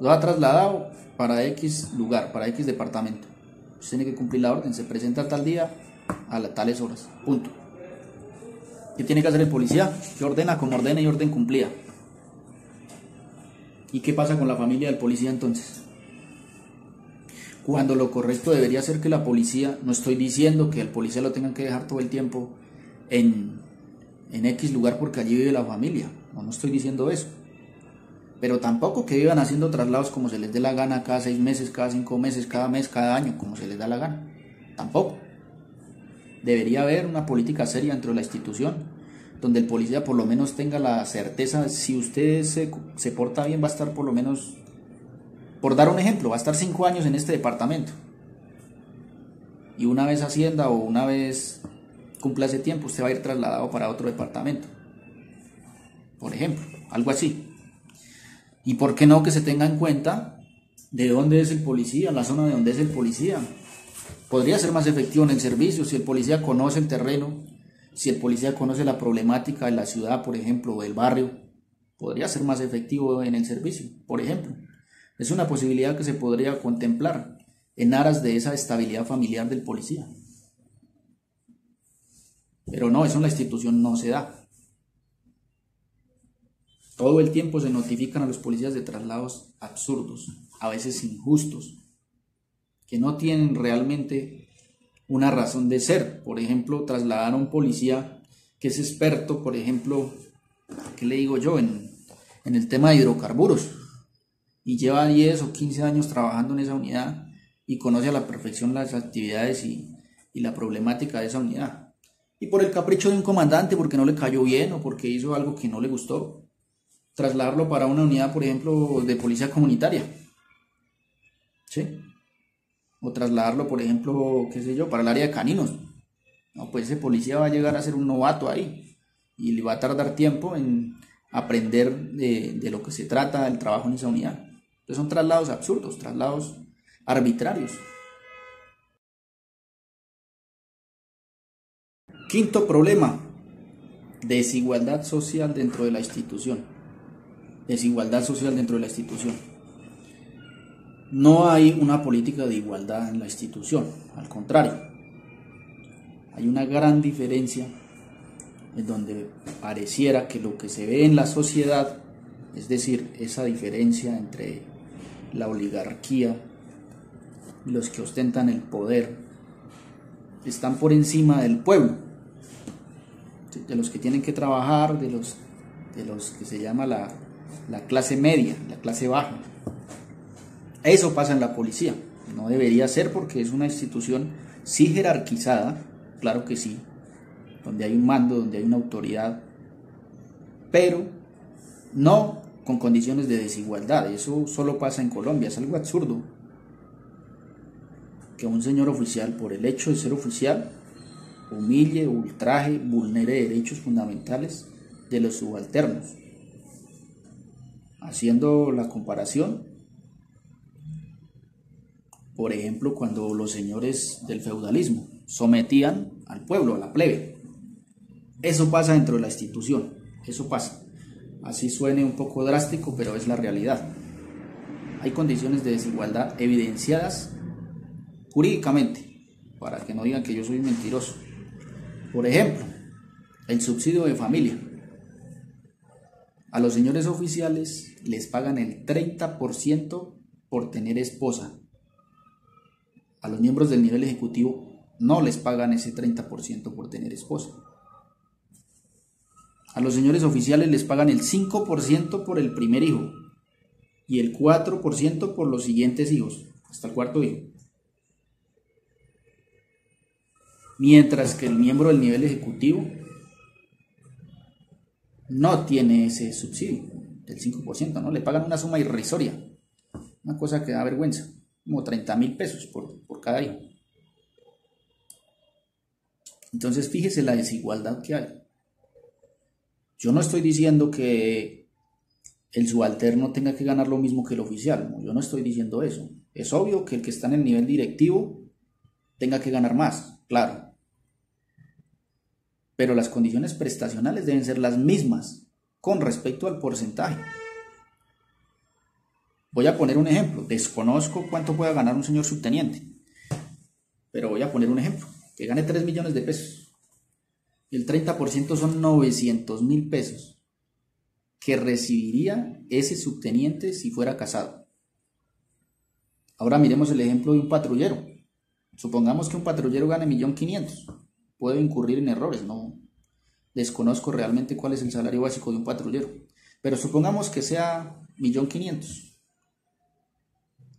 A: Lo ha trasladado para X lugar, para X departamento. Usted tiene que cumplir la orden, se presenta tal día a tales horas, punto. ¿Qué tiene que hacer el policía? Que ordena como ordena y orden cumplida. ¿Y qué pasa con la familia del policía entonces? Cuando lo correcto debería ser que la policía, no estoy diciendo que el policía lo tengan que dejar todo el tiempo en X lugar porque allí vive la familia, no estoy diciendo eso. Pero tampoco que vivan haciendo traslados como se les dé la gana cada 6 meses, cada 5 meses, cada mes, cada año, como se les da la gana. Tampoco. Debería haber una política seria dentro de la institución, donde el policía por lo menos tenga la certeza, si usted se porta bien, va a estar por lo menos, por dar un ejemplo, va a estar 5 años en este departamento. Y una vez ascienda o una vez cumpla ese tiempo, usted va a ir trasladado para otro departamento. Por ejemplo, algo así. ¿Y por qué no que se tenga en cuenta de dónde es el policía, la zona de donde es el policía? Podría ser más efectivo en el servicio si el policía conoce el terreno, si el policía conoce la problemática de la ciudad, por ejemplo, o del barrio. Podría ser más efectivo en el servicio, por ejemplo. Es una posibilidad que se podría contemplar en aras de esa estabilidad familiar del policía. Pero no, eso en la institución no se da. Todo el tiempo se notifican a los policías de traslados absurdos, a veces injustos, que no tienen realmente una razón de ser. Por ejemplo, trasladar a un policía que es experto, por ejemplo, ¿qué le digo yo? En el tema de hidrocarburos, y lleva 10 o 15 años trabajando en esa unidad y conoce a la perfección las actividades y la problemática de esa unidad. Y por el capricho de un comandante, porque no le cayó bien o porque hizo algo que no le gustó, trasladarlo para una unidad, por ejemplo, de policía comunitaria, ¿sí? O trasladarlo, por ejemplo, qué sé yo, para el área de caninos. No, pues ese policía va a llegar a ser un novato ahí y le va a tardar tiempo en aprender de lo que se trata el trabajo en esa unidad. Entonces son traslados absurdos, traslados arbitrarios. Quinto problema: desigualdad social dentro de la institución. Desigualdad social dentro de la institución. No hay una política de igualdad en la institución, al contrario. Hay una gran diferencia en donde pareciera que lo que se ve en la sociedad, es decir, esa diferencia entre la oligarquía y los que ostentan el poder, están por encima del pueblo, de los que tienen que trabajar, de los que se llama la clase media, la clase baja. Eso pasa en la policía. No debería ser, porque es una institución sí jerarquizada, claro que sí, donde hay un mando, donde hay una autoridad, pero no con condiciones de desigualdad. Eso solo pasa en Colombia. Es algo absurdo que un señor oficial, por el hecho de ser oficial, humille, ultraje, vulnere derechos fundamentales de los subalternos. Haciendo la comparación, por ejemplo, cuando los señores del feudalismo sometían al pueblo, a la plebe. Eso pasa dentro de la institución, eso pasa. Así suene un poco drástico, pero es la realidad. Hay condiciones de desigualdad evidenciadas jurídicamente, para que no digan que yo soy mentiroso. Por ejemplo, el subsidio de familia. A los señores oficiales les pagan el 30% por tener esposa. A los miembros del nivel ejecutivo no les pagan ese 30% por tener esposa. A los señores oficiales les pagan el 5% por el primer hijo y el 4% por los siguientes hijos, hasta el cuarto hijo. Mientras que el miembro del nivel ejecutivo no tiene ese subsidio del 5%, ¿no? Le pagan una suma irrisoria, una cosa que da vergüenza, como 30.000 pesos por cada hijo. Entonces fíjese la desigualdad que hay. Yo no estoy diciendo que el subalterno tenga que ganar lo mismo que el oficial, no, yo no estoy diciendo eso. Es obvio que el que está en el nivel directivo tenga que ganar más, claro. pero las condiciones prestacionales deben ser las mismas con respecto al porcentaje. Voy a poner un ejemplo. Desconozco cuánto pueda ganar un señor subteniente, pero voy a poner un ejemplo. Que gane 3 millones de pesos. El 30% son 900.000 pesos que recibiría ese subteniente si fuera casado. Ahora miremos el ejemplo de un patrullero. Supongamos que un patrullero gane 1.500.000. Puedo incurrir en errores, no desconozco realmente cuál es el salario básico de un patrullero, pero supongamos que sea 1.500.000.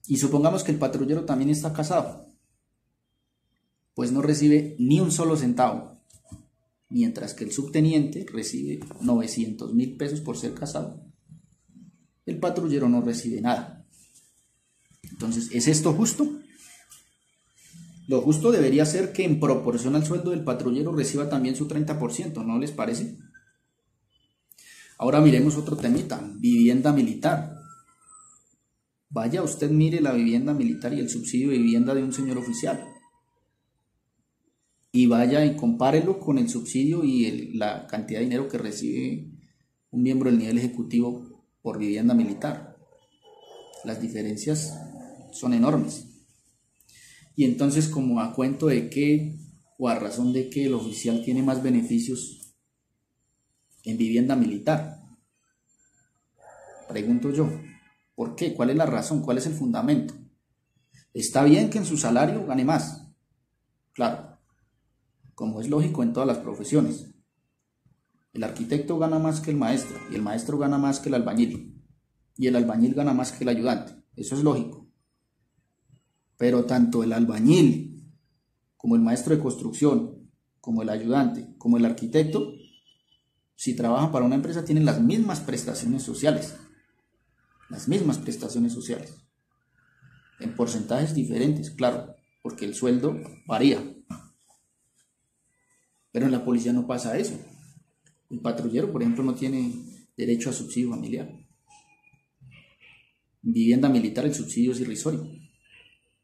A: Y supongamos que el patrullero también está casado, pues no recibe ni un solo centavo, mientras que el subteniente recibe 900.000 pesos por ser casado. El patrullero no recibe nada. Entonces, ¿es esto justo? Lo justo debería ser que en proporción al sueldo del patrullero reciba también su 30%, ¿no les parece? Ahora miremos otro temita, vivienda militar. Vaya, usted mire la vivienda militar y el subsidio de vivienda de un señor oficial. Y vaya y compárelo con el subsidio y la cantidad de dinero que recibe un miembro del nivel ejecutivo por vivienda militar. Las diferencias son enormes. Y entonces, como a cuento de qué o a razón de que el oficial tiene más beneficios en vivienda militar, pregunto yo, ¿por qué? ¿Cuál es la razón? ¿Cuál es el fundamento? Está bien que en su salario gane más, claro, como es lógico en todas las profesiones. El arquitecto gana más que el maestro, y el maestro gana más que el albañil, y el albañil gana más que el ayudante. Eso es lógico. Pero tanto el albañil, como el maestro de construcción, como el ayudante, como el arquitecto, si trabajan para una empresa, tienen las mismas prestaciones sociales. Las mismas prestaciones sociales. En porcentajes diferentes, claro, porque el sueldo varía. Pero en la policía no pasa eso. El patrullero, por ejemplo, no tiene derecho a subsidio familiar. En vivienda militar el subsidio es irrisorio.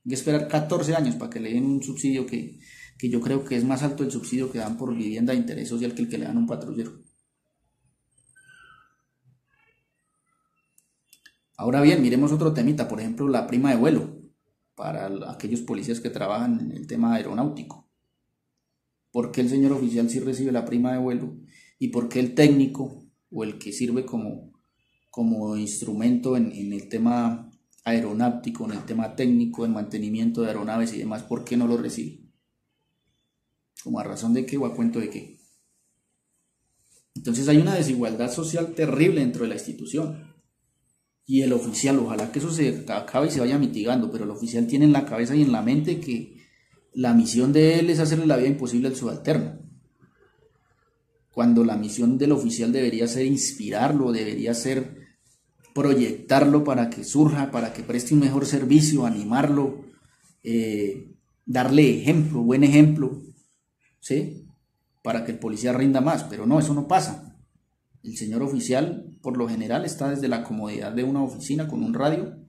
A: Hay que esperar 14 años para que le den un subsidio que yo creo que es más alto el subsidio que dan por vivienda de interés social que el que le dan a un patrullero. Ahora bien, miremos otro temita, por ejemplo, la prima de vuelo para aquellos policías que trabajan en el tema aeronáutico. ¿Por qué el señor oficial sí recibe la prima de vuelo? ¿Y por qué el técnico o el que sirve como instrumento en el tema aeronáutico, en el tema técnico, en mantenimiento de aeronaves y demás, por qué no lo recibe? ¿Como a razón de qué o a cuento de qué? Entonces hay una desigualdad social terrible dentro de la institución. Y el oficial, ojalá que eso se acabe y se vaya mitigando, pero el oficial tiene en la cabeza y en la mente que la misión de él es hacerle la vida imposible al subalterno, cuando la misión del oficial debería ser inspirarlo, debería ser proyectarlo para que surja, para que preste un mejor servicio, animarlo, darle ejemplo, buen ejemplo, ¿sí? Para que el policía rinda más, pero no, eso no pasa. El señor oficial, por lo general, está desde la comodidad de una oficina con un radio,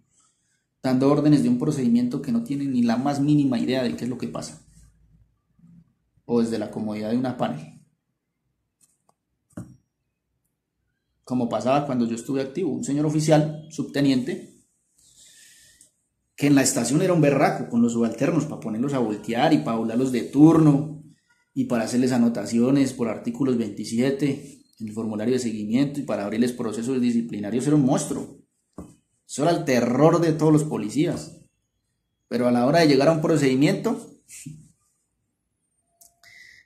A: dando órdenes de un procedimiento que no tiene ni la más mínima idea de qué es lo que pasa, o desde la comodidad de una panel. Como pasaba cuando yo estuve activo, un señor oficial, subteniente, que en la estación era un berraco con los subalternos para ponerlos a voltear y para hablarlos de turno y para hacerles anotaciones por artículos 27 en el formulario de seguimiento y para abrirles procesos disciplinarios. Era un monstruo. Eso era el terror de todos los policías. Pero a la hora de llegar a un procedimiento,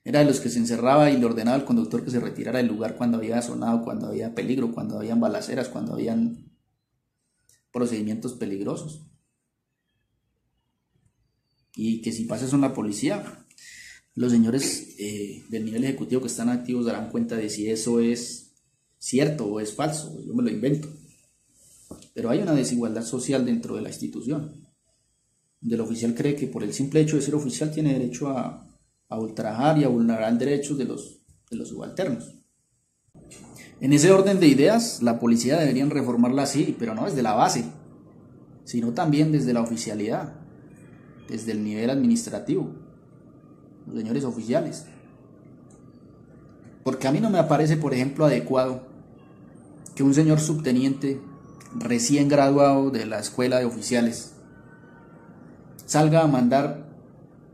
A: era de los que se encerraba y le ordenaba al conductor que se retirara del lugar cuando había sonado, cuando había peligro, cuando habían balaceras, cuando habían procedimientos peligrosos. Y que si pasa eso en la policía, los señores del nivel ejecutivo que están activos darán cuenta de si eso es cierto o es falso. Yo me lo invento. Pero hay una desigualdad social dentro de la institución, donde el oficial cree que por el simple hecho de ser oficial tiene derecho a ultrajar y a vulnerar derechos de los subalternos. En ese orden de ideas, la policía deberían reformarla así, pero no desde la base, sino también desde la oficialidad, desde el nivel administrativo, los señores oficiales. Porque a mí no me parece, por ejemplo, adecuado que un señor subteniente recién graduado de la escuela de oficiales salga a mandar,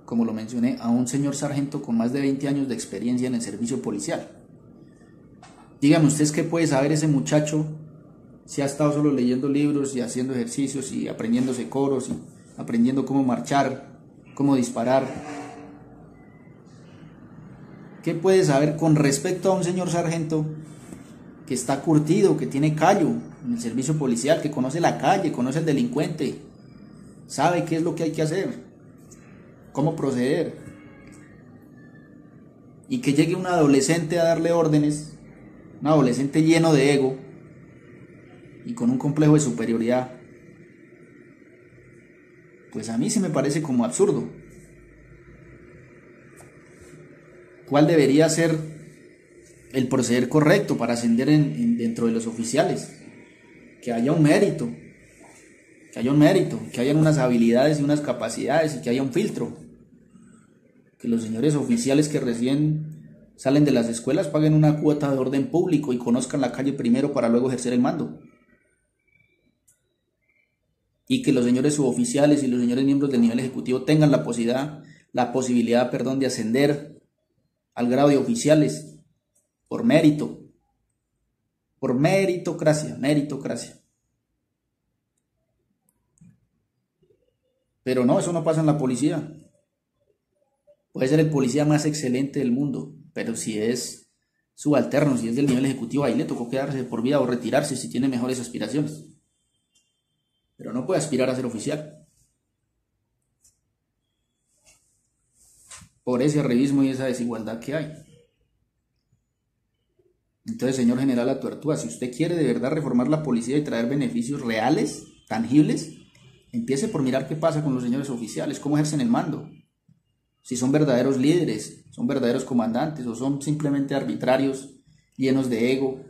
A: como lo mencioné, a un señor sargento con más de 20 años de experiencia en el servicio policial. Dígame ustedes qué puede saber ese muchacho si ha estado solo leyendo libros y haciendo ejercicios y aprendiéndose coros y aprendiendo cómo marchar, cómo disparar. ¿Qué puede saber con respecto a un señor sargento que está curtido, que tiene callo en el servicio policial, que conoce la calle, conoce al delincuente, sabe qué es lo que hay que hacer, cómo proceder? Y que llegue un adolescente a darle órdenes, un adolescente lleno de ego y con un complejo de superioridad, pues a mí sí me parece como absurdo. ¿Cuál debería ser el proceder correcto para ascender dentro de los oficiales? Que haya un mérito, que hayan unas habilidades y unas capacidades y que haya un filtro. Que los señores oficiales que recién salen de las escuelas paguen una cuota de orden público y conozcan la calle primero para luego ejercer el mando. Y que los señores suboficiales y los señores miembros del nivel ejecutivo tengan la posibilidad, de ascender al grado de oficiales por mérito, por meritocracia. Pero no, eso no pasa en la policía. Puede ser el policía más excelente del mundo, pero si es subalterno, si es del nivel ejecutivo, ahí le tocó quedarse por vida o retirarse si tiene mejores aspiraciones. Pero no puede aspirar a ser oficial. Por ese arribismo y esa desigualdad que hay. Entonces, señor general Atuertúa, si usted quiere de verdad reformar la policía y traer beneficios reales, tangibles, empiece por mirar qué pasa con los señores oficiales, cómo ejercen el mando. Si son verdaderos líderes, son verdaderos comandantes o son simplemente arbitrarios, llenos de ego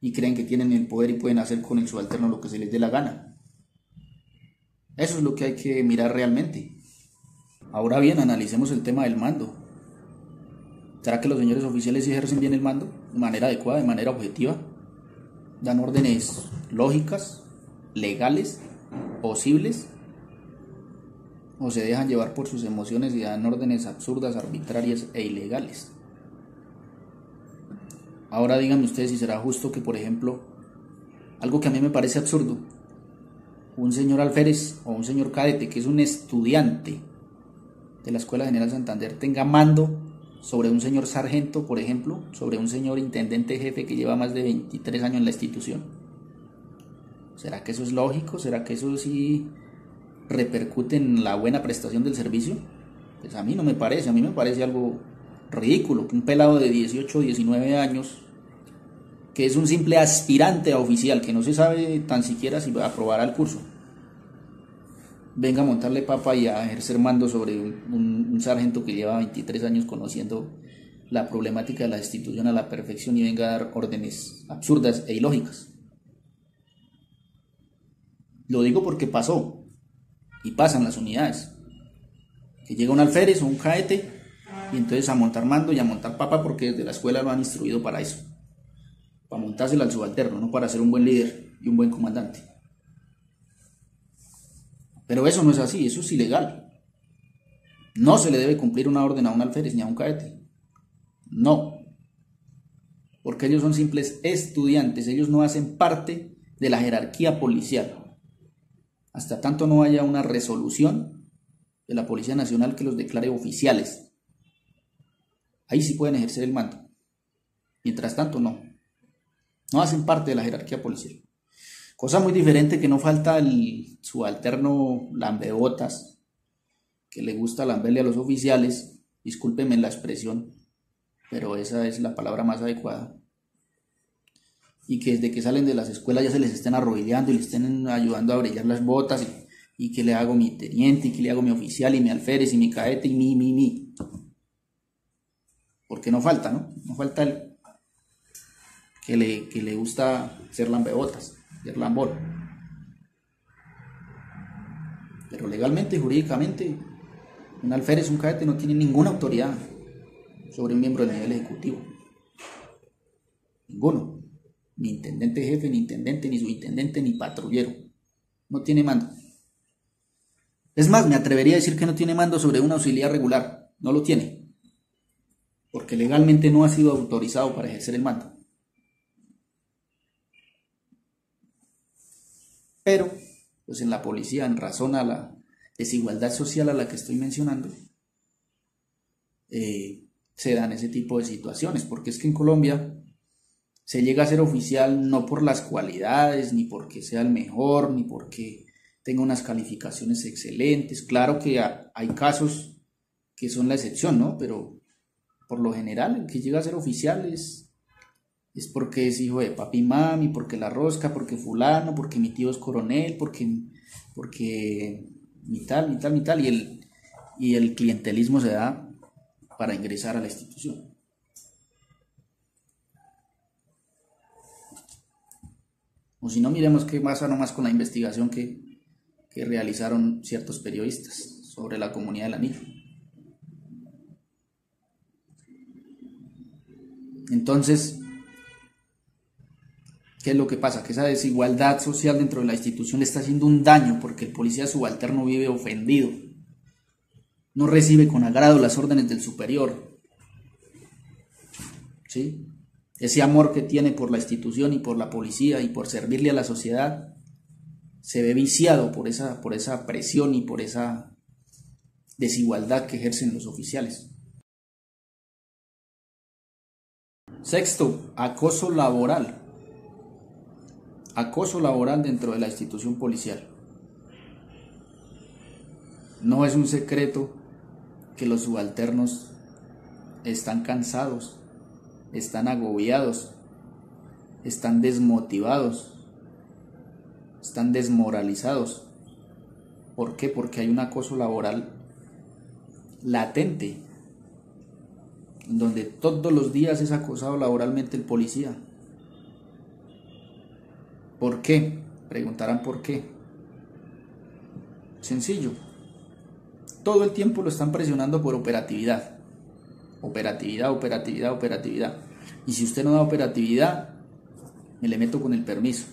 A: y creen que tienen el poder y pueden hacer con el subalterno lo que se les dé la gana. Eso es lo que hay que mirar realmente. Ahora bien, analicemos el tema del mando. ¿Será que los señores oficiales sí ejercen bien el mando de manera adecuada, de manera objetiva? ¿Dan órdenes lógicas, legales, posibles? ¿O se dejan llevar por sus emociones y dan órdenes absurdas, arbitrarias e ilegales? Ahora díganme ustedes si será justo que, por ejemplo, algo que a mí me parece absurdo, un señor alférez o un señor cadete que es un estudiante de la Escuela General Santander tenga mando sobre un señor sargento, por ejemplo, sobre un señor intendente jefe que lleva más de 23 años en la institución. ¿Será que eso es lógico? ¿Será que eso sí repercute en la buena prestación del servicio? Pues a mí no me parece, a mí me parece algo ridículo que un pelado de 18 o 19 años, que es un simple aspirante a oficial, que no se sabe tan siquiera si aprobará el curso, venga a montarle papa y a ejercer mando sobre un sargento que lleva 23 años conociendo la problemática de la institución a la perfección y venga a dar órdenes absurdas e ilógicas. Lo digo porque pasó y pasan las unidades, que llega un alférez o un cadete y entonces a montar mando y a montar papa porque desde la escuela lo han instruido para eso, para montárselo al subalterno, no para ser un buen líder y un buen comandante. Pero eso no es así, eso es ilegal. No se le debe cumplir una orden a un alférez ni a un cadete. No. Porque ellos son simples estudiantes, ellos no hacen parte de la jerarquía policial. Hasta tanto no haya una resolución de la Policía Nacional que los declare oficiales. Ahí sí pueden ejercer el mando. Mientras tanto, no. No hacen parte de la jerarquía policial. Cosa muy diferente, que no falta el subalterno lambebotas, que le gusta lamberle a los oficiales, discúlpenme la expresión, pero esa es la palabra más adecuada, y que desde que salen de las escuelas ya se les estén arrodillando y les estén ayudando a brillar las botas, y que le hago mi teniente, y que le hago mi oficial, y mi alférez, y mi cadete, y mi. Porque no falta, ¿no? No falta el que le gusta ser lambebotas, ser lambón. Pero legalmente y jurídicamente, un alférez, un cadete no tiene ninguna autoridad sobre un miembro del nivel ejecutivo. Ninguno. Ni intendente jefe, ni intendente, ni subintendente, ni patrullero. No tiene mando. Es más, me atrevería a decir que no tiene mando sobre un auxiliar regular. No lo tiene. Porque legalmente no ha sido autorizado para ejercer el mando. Pero, pues en la policía, en razón a la desigualdad social a la que estoy mencionando, se dan ese tipo de situaciones. Porque es que en Colombia se llega a ser oficial no por las cualidades, ni porque sea el mejor, ni porque tenga unas calificaciones excelentes. Claro que hay casos que son la excepción, ¿no? Pero por lo general el que llega a ser oficial es porque es hijo de papi y mami, porque la rosca, porque fulano, porque mi tío es coronel, porque mi tal, y el clientelismo se da para ingresar a la institución. O si no, miremos qué pasa nomás con la investigación que realizaron ciertos periodistas sobre la comunidad del Anillo. Entonces, ¿qué es lo que pasa? Que esa desigualdad social dentro de la institución le está haciendo un daño porque el policía subalterno vive ofendido. No recibe con agrado las órdenes del superior. ¿Sí? Ese amor que tiene por la institución y por la policía y por servirle a la sociedad se ve viciado por esa presión y por esa desigualdad que ejercen los oficiales. Sexto, acoso laboral. Acoso laboral dentro de la institución policial. No es un secreto que los subalternos están cansados, están agobiados, están desmotivados, están desmoralizados. ¿Por qué? Porque hay un acoso laboral latente, donde todos los días es acosado laboralmente el policía. ¿Por qué? Preguntarán por qué. Sencillo. Todo el tiempo lo están presionando por operatividad. Operatividad. Y si usted no da operatividad, me le meto con el permiso.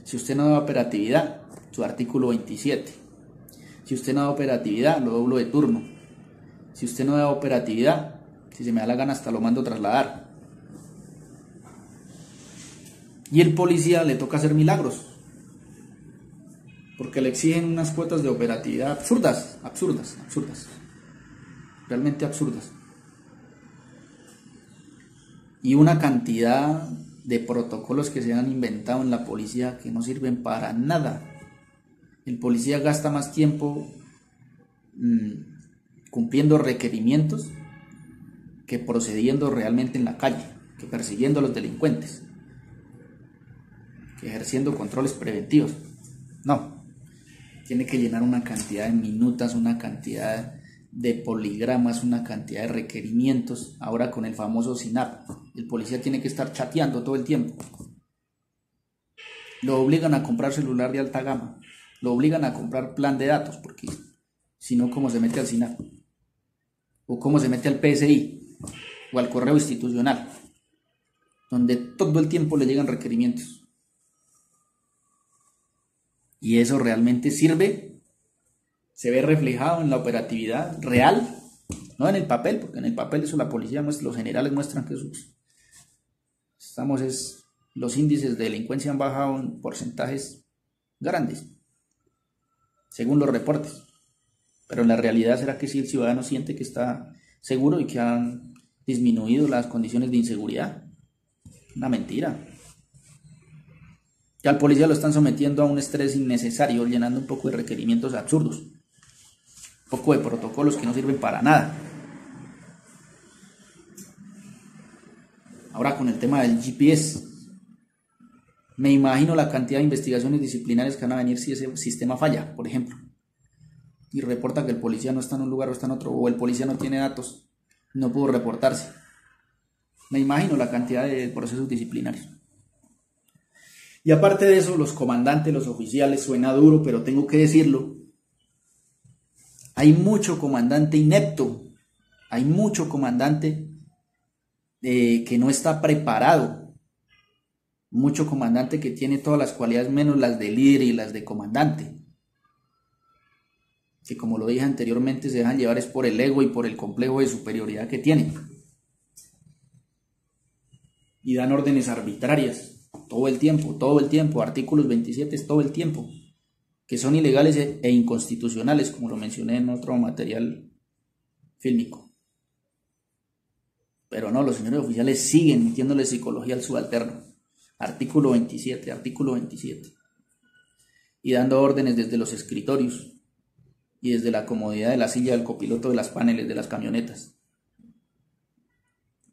A: Si usted no da operatividad, su artículo 27. Si usted no da operatividad, lo doblo de turno. Si usted no da operatividad, si se me da la gana, hasta lo mando a trasladar. Y el policía le toca hacer milagros, porque le exigen unas cuotas de operatividad absurdas, realmente absurdas. Y una cantidad de protocolos que se han inventado en la policía que no sirven para nada. El policía gasta más tiempo cumpliendo requerimientos que procediendo realmente en la calle, que persiguiendo a los delincuentes, que ejerciendo controles preventivos. No, tiene que llenar una cantidad de minutas, una cantidad de poligramas, una cantidad de requerimientos. Ahora con el famoso SINAP, el policía tiene que estar chateando todo el tiempo. Lo obligan a comprar celular de alta gama, lo obligan a comprar plan de datos, porque si no, ¿cómo se mete al SINAP? O cómo se mete al PSI o al correo institucional, donde todo el tiempo le llegan requerimientos. Y eso realmente sirve, se ve reflejado en la operatividad real, no en el papel, porque en el papel eso la policía muestra, los generales muestran que los índices de delincuencia han bajado en porcentajes grandes, según los reportes. Pero en la realidad, ¿será que sí el ciudadano siente que está seguro y que han disminuido las condiciones de inseguridad? Una mentira. Ya al policía lo están sometiendo a un estrés innecesario, llenando un poco de requerimientos absurdos, un poco de protocolos que no sirven para nada. Ahora con el tema del GPS, me imagino la cantidad de investigaciones disciplinarias que van a venir si ese sistema falla, por ejemplo, y reporta que el policía no está en un lugar o está en otro, o el policía no tiene datos, no pudo reportarse. Me imagino la cantidad de procesos disciplinarios. Y aparte de eso, los comandantes, los oficiales, suena duro, pero tengo que decirlo, hay mucho comandante inepto, hay mucho comandante que no está preparado mucho comandante que tiene todas las cualidades menos las de líder y las de comandante, que como lo dije anteriormente se dejan llevar es por el ego y por el complejo de superioridad que tienen, y dan órdenes arbitrarias todo el tiempo, artículos 27 todo el tiempo, que son ilegales e inconstitucionales, como lo mencioné en otro material fílmico. Pero no, los señores oficiales siguen metiéndole psicología al subalterno. Artículo 27, y dando órdenes desde los escritorios y desde la comodidad de la silla del copiloto de las paneles de las camionetas,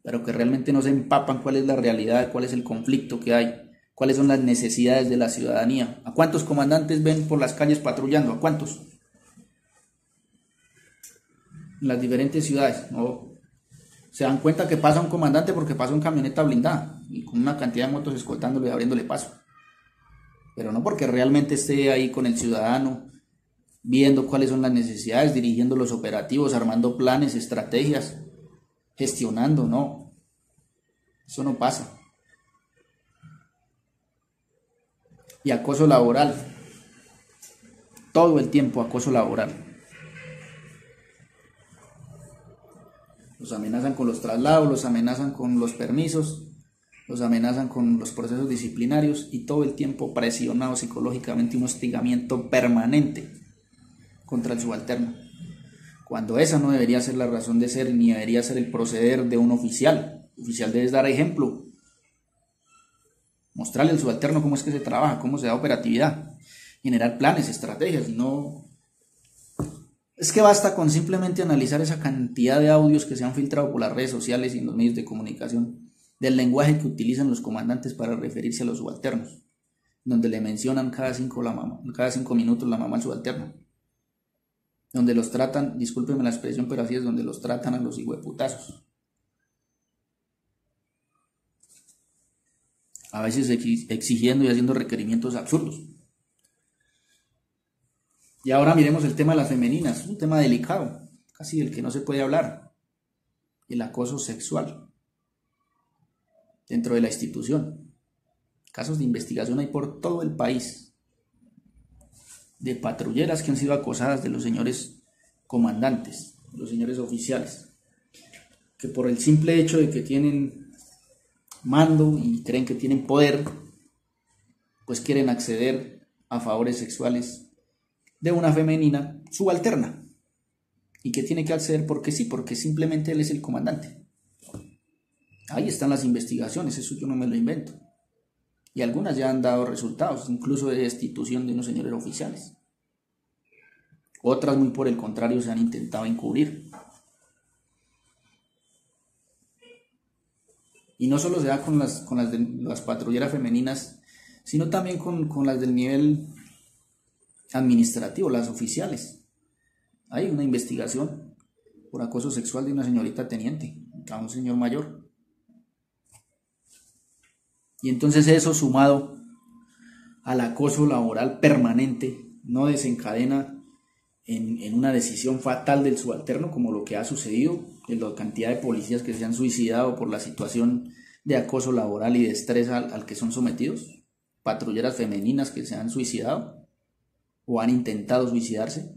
A: pero que realmente no se empapan cuál es la realidad, cuál es el conflicto que hay, cuáles son las necesidades de la ciudadanía. ¿A cuántos comandantes ven por las calles patrullando? ¿A cuántos? En las diferentes ciudades, ¿no? Se dan cuenta que pasa un comandante porque pasa una camioneta blindada y con una cantidad de motos escoltándole y abriéndole paso, pero no porque realmente esté ahí con el ciudadano, viendo cuáles son las necesidades, dirigiendo los operativos, armando planes, estrategias, gestionando. No, eso no pasa. Y acoso laboral, todo el tiempo acoso laboral. Los amenazan con los traslados, los amenazan con los permisos, los amenazan con los procesos disciplinarios, y todo el tiempo presionados psicológicamente, un hostigamiento permanente contra el subalterno, cuando esa no debería ser la razón de ser, ni debería ser el proceder de un oficial. El oficial debe dar ejemplo, mostrarle al subalterno cómo es que se trabaja, cómo se da operatividad, generar planes, estrategias. Y no es que basta con simplemente analizar esa cantidad de audios que se han filtrado por las redes sociales y en los medios de comunicación, del lenguaje que utilizan los comandantes para referirse a los subalternos, donde le mencionan cada 5 minutos la mamá al subalterno, donde los tratan, discúlpenme la expresión, pero así es, donde los tratan a los hijueputazos. A veces exigiendo y haciendo requerimientos absurdos. Y ahora miremos el tema de las femeninas, un tema delicado, casi del que no se puede hablar: el acoso sexual dentro de la institución. Casos de investigación hay por todo el país, de patrulleras que han sido acosadas de los señores comandantes, de los señores oficiales, que por el simple hecho de que tienen mando y creen que tienen poder, pues quieren acceder a favores sexuales de una femenina subalterna, y que tiene que acceder porque sí, porque simplemente él es el comandante. Ahí están las investigaciones, eso yo no me lo invento, y algunas ya han dado resultados, incluso de destitución de unos señores oficiales. Otras, muy por el contrario, se han intentado encubrir. Y no solo se da con las patrulleras femeninas, sino también con las del nivel administrativo, las oficiales. Hay una investigación por acoso sexual de una señorita teniente a un señor mayor. Y entonces eso, sumado al acoso laboral permanente, no desencadena en una decisión fatal del subalterno, como lo que ha sucedido, en la cantidad de policías que se han suicidado por la situación de acoso laboral y de estrés al que son sometidos, patrulleras femeninas que se han suicidado o han intentado suicidarse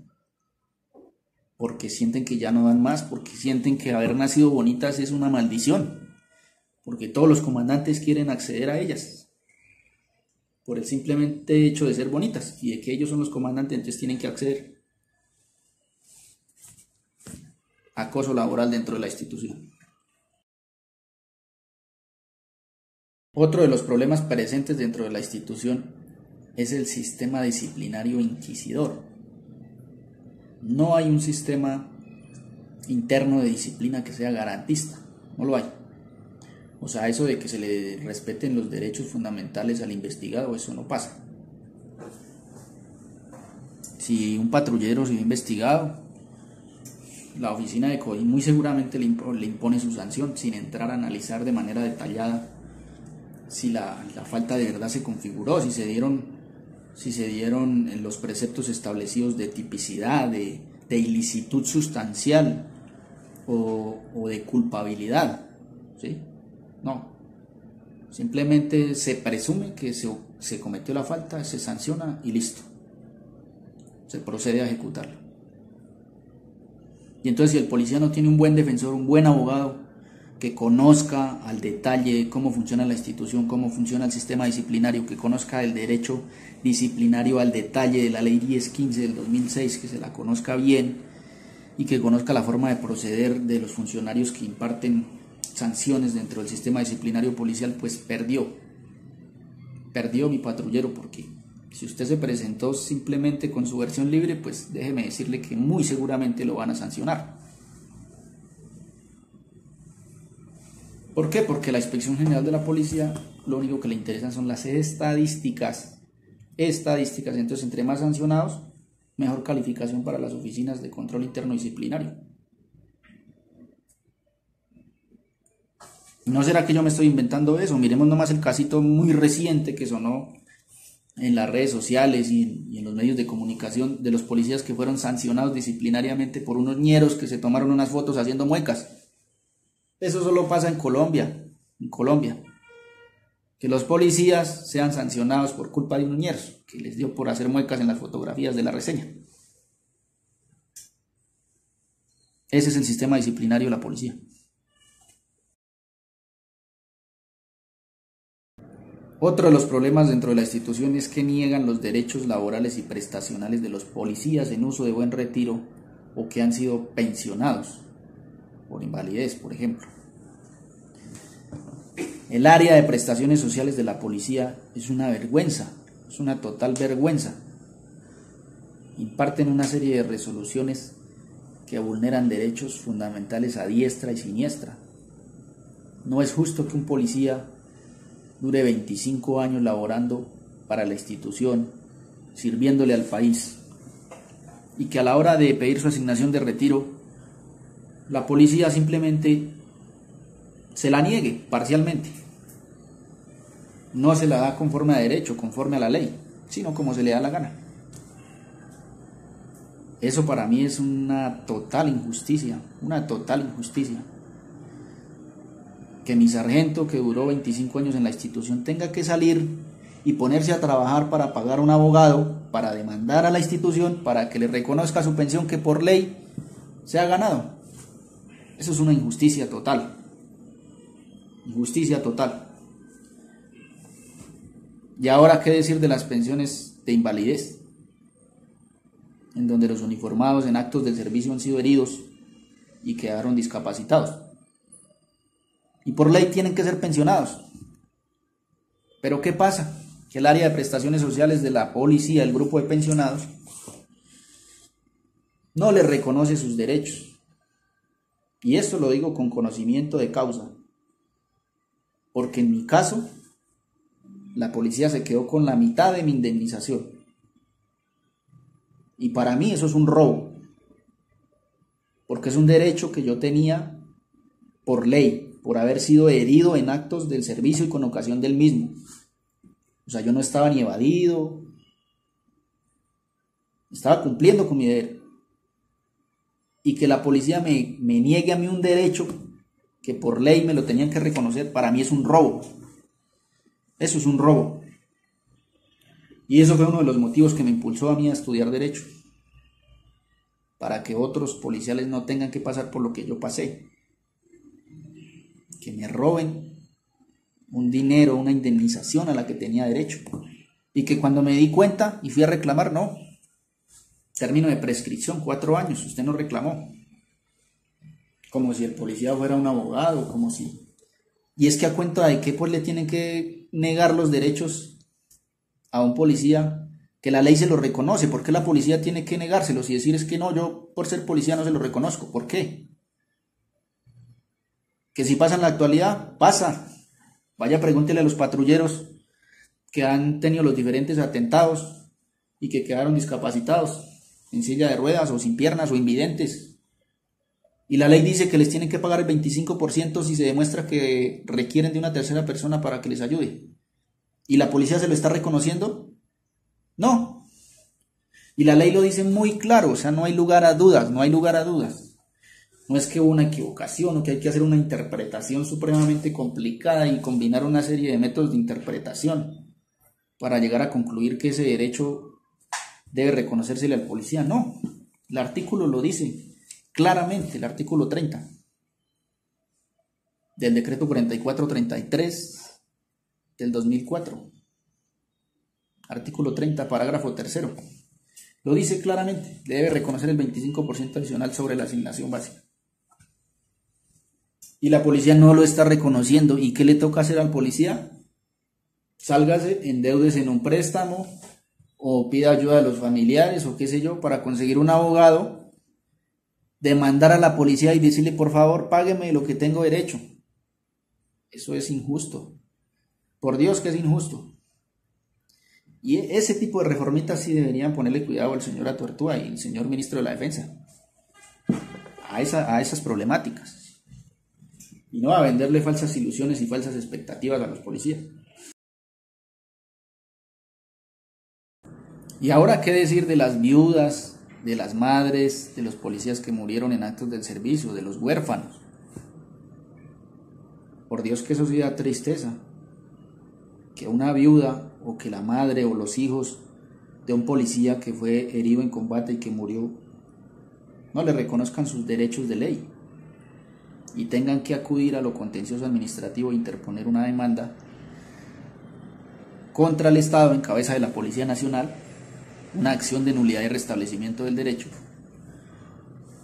A: porque sienten que ya no dan más, porque sienten que haber nacido bonitas es una maldición, porque todos los comandantes quieren acceder a ellas por el simplemente hecho de ser bonitas y de que ellos son los comandantes, entonces tienen que acceder. Acoso laboral dentro de la institución. Otro de los problemas presentes dentro de la institución es el sistema disciplinario inquisidor. No hay un sistema interno de disciplina que sea garantista, no lo hay. O sea, eso de que se le respeten los derechos fundamentales al investigado, eso no pasa. Si un patrullero se ve investigado, la oficina de CODI muy seguramente le impone su sanción, sin entrar a analizar de manera detallada si la falta de verdad se configuró, si se dieron los preceptos establecidos de tipicidad, de ilicitud sustancial o de culpabilidad, ¿sí? No. Simplemente se presume que se cometió la falta, se sanciona y listo. Se procede a ejecutarlo. Y entonces si el policía no tiene un buen defensor, un buen abogado, que conozca al detalle cómo funciona la institución, cómo funciona el sistema disciplinario, que conozca el derecho disciplinario al detalle de la ley 1015 del 2006, que se la conozca bien y que conozca la forma de proceder de los funcionarios que imparten sanciones dentro del sistema disciplinario policial, pues perdió mi patrullero, porque si usted se presentó simplemente con su versión libre, pues déjeme decirle que muy seguramente lo van a sancionar. ¿Por qué? Porque la Inspección General de la Policía lo único que le interesan son las estadísticas. Entonces, entre más sancionados, mejor calificación para las oficinas de control interno disciplinario. ¿No será que yo me estoy inventando eso? Miremos nomás el casito muy reciente que sonó en las redes sociales y en los medios de comunicación de los policías que fueron sancionados disciplinariamente por unos ñeros que se tomaron unas fotos haciendo muecas. Eso solo pasa en Colombia, que los policías sean sancionados por culpa de unos ñeros que les dio por hacer muecas en las fotografías de la reseña. Ese es el sistema disciplinario de la policía. Otro de los problemas dentro de la institución es que niegan los derechos laborales y prestacionales de los policías en uso de buen retiro o que han sido pensionados por invalidez, por ejemplo. El área de prestaciones sociales de la policía es una vergüenza, es una total vergüenza. Imparten una serie de resoluciones que vulneran derechos fundamentales a diestra y siniestra. No es justo que un policía dure 25 años laborando para la institución, sirviéndole al país, y que a la hora de pedir su asignación de retiro, la policía simplemente se la niegue parcialmente. No se la da conforme a derecho, conforme a la ley, sino como se le da la gana. Eso para mí es una total injusticia, Que mi sargento, que duró 25 años en la institución, tenga que salir y ponerse a trabajar para pagar a un abogado, para demandar a la institución, para que le reconozca su pensión que por ley se ha ganado. Eso es una injusticia total. Y ahora, ¿qué decir de las pensiones de invalidez? En donde los uniformados en actos del servicio han sido heridos y quedaron discapacitados. Y por ley tienen que ser pensionados. Pero ¿qué pasa? Que el área de prestaciones sociales de la policía, el grupo de pensionados, no les reconoce sus derechos. Y esto lo digo con conocimiento de causa, porque en mi caso, la policía se quedó con la mitad de mi indemnización. Y para mí eso es un robo, porque es un derecho que yo tenía por ley, por haber sido herido en actos del servicio y con ocasión del mismo. O sea, yo no estaba ni evadido, estaba cumpliendo con mi deber. Y que la policía me niegue a mí un derecho que por ley me lo tenían que reconocer, para mí es un robo. Eso es un robo. Y eso fue uno de los motivos que me impulsó a mí a estudiar Derecho, para que otros policiales no tengan que pasar por lo que yo pasé. Que me roben un dinero, una indemnización a la que tenía derecho. Y que cuando me di cuenta y fui a reclamar, no. Término de prescripción, 4 años, usted no reclamó. Como si el policía fuera un abogado, como si... Y es que a cuenta de qué pues le tienen que negar los derechos a un policía, que la ley se lo reconoce. ¿Por qué la policía tiene que negárselos y decir es que no, yo por ser policía no se lo reconozco? ¿Por qué? Que si pasa en la actualidad, pasa. Vaya, pregúntele a los patrulleros que han tenido los diferentes atentados y que quedaron discapacitados, en silla de ruedas o sin piernas o invidentes. Y la ley dice que les tienen que pagar el 25% si se demuestra que requieren de una tercera persona para que les ayude. ¿Y la policía se lo está reconociendo? No. Y la ley lo dice muy claro, o sea, no hay lugar a dudas. No es que hubo una equivocación o que hay que hacer una interpretación supremamente complicada y combinar una serie de métodos de interpretación para llegar a concluir que ese derecho debe reconocérsele al policía. No, el artículo lo dice claramente, el artículo 30 del decreto 4433 del 2004. Artículo 30, parágrafo 3. Lo dice claramente, debe reconocer el 25% adicional sobre la asignación básica. Y la policía no lo está reconociendo. ¿Y qué le toca hacer al policía? Sálgase, endeúdese en un préstamo o pida ayuda a los familiares o qué sé yo para conseguir un abogado, demandar a la policía y decirle por favor págueme lo que tengo derecho. Eso es injusto. Por Dios que es injusto. Y ese tipo de reformitas sí deberían ponerle cuidado al señor Atortúa y el señor ministro de la Defensa a esas problemáticas. Y no a venderle falsas ilusiones y falsas expectativas a los policías. Y ahora, ¿qué decir de las viudas, de las madres, de los policías que murieron en actos del servicio, de los huérfanos? Por Dios que eso sí da tristeza. Que una viuda o que la madre o los hijos de un policía que fue herido en combate y que murió no le reconozcan sus derechos de ley y tengan que acudir a lo contencioso administrativo e interponer una demanda contra el Estado en cabeza de la Policía Nacional, una acción de nulidad y restablecimiento del derecho,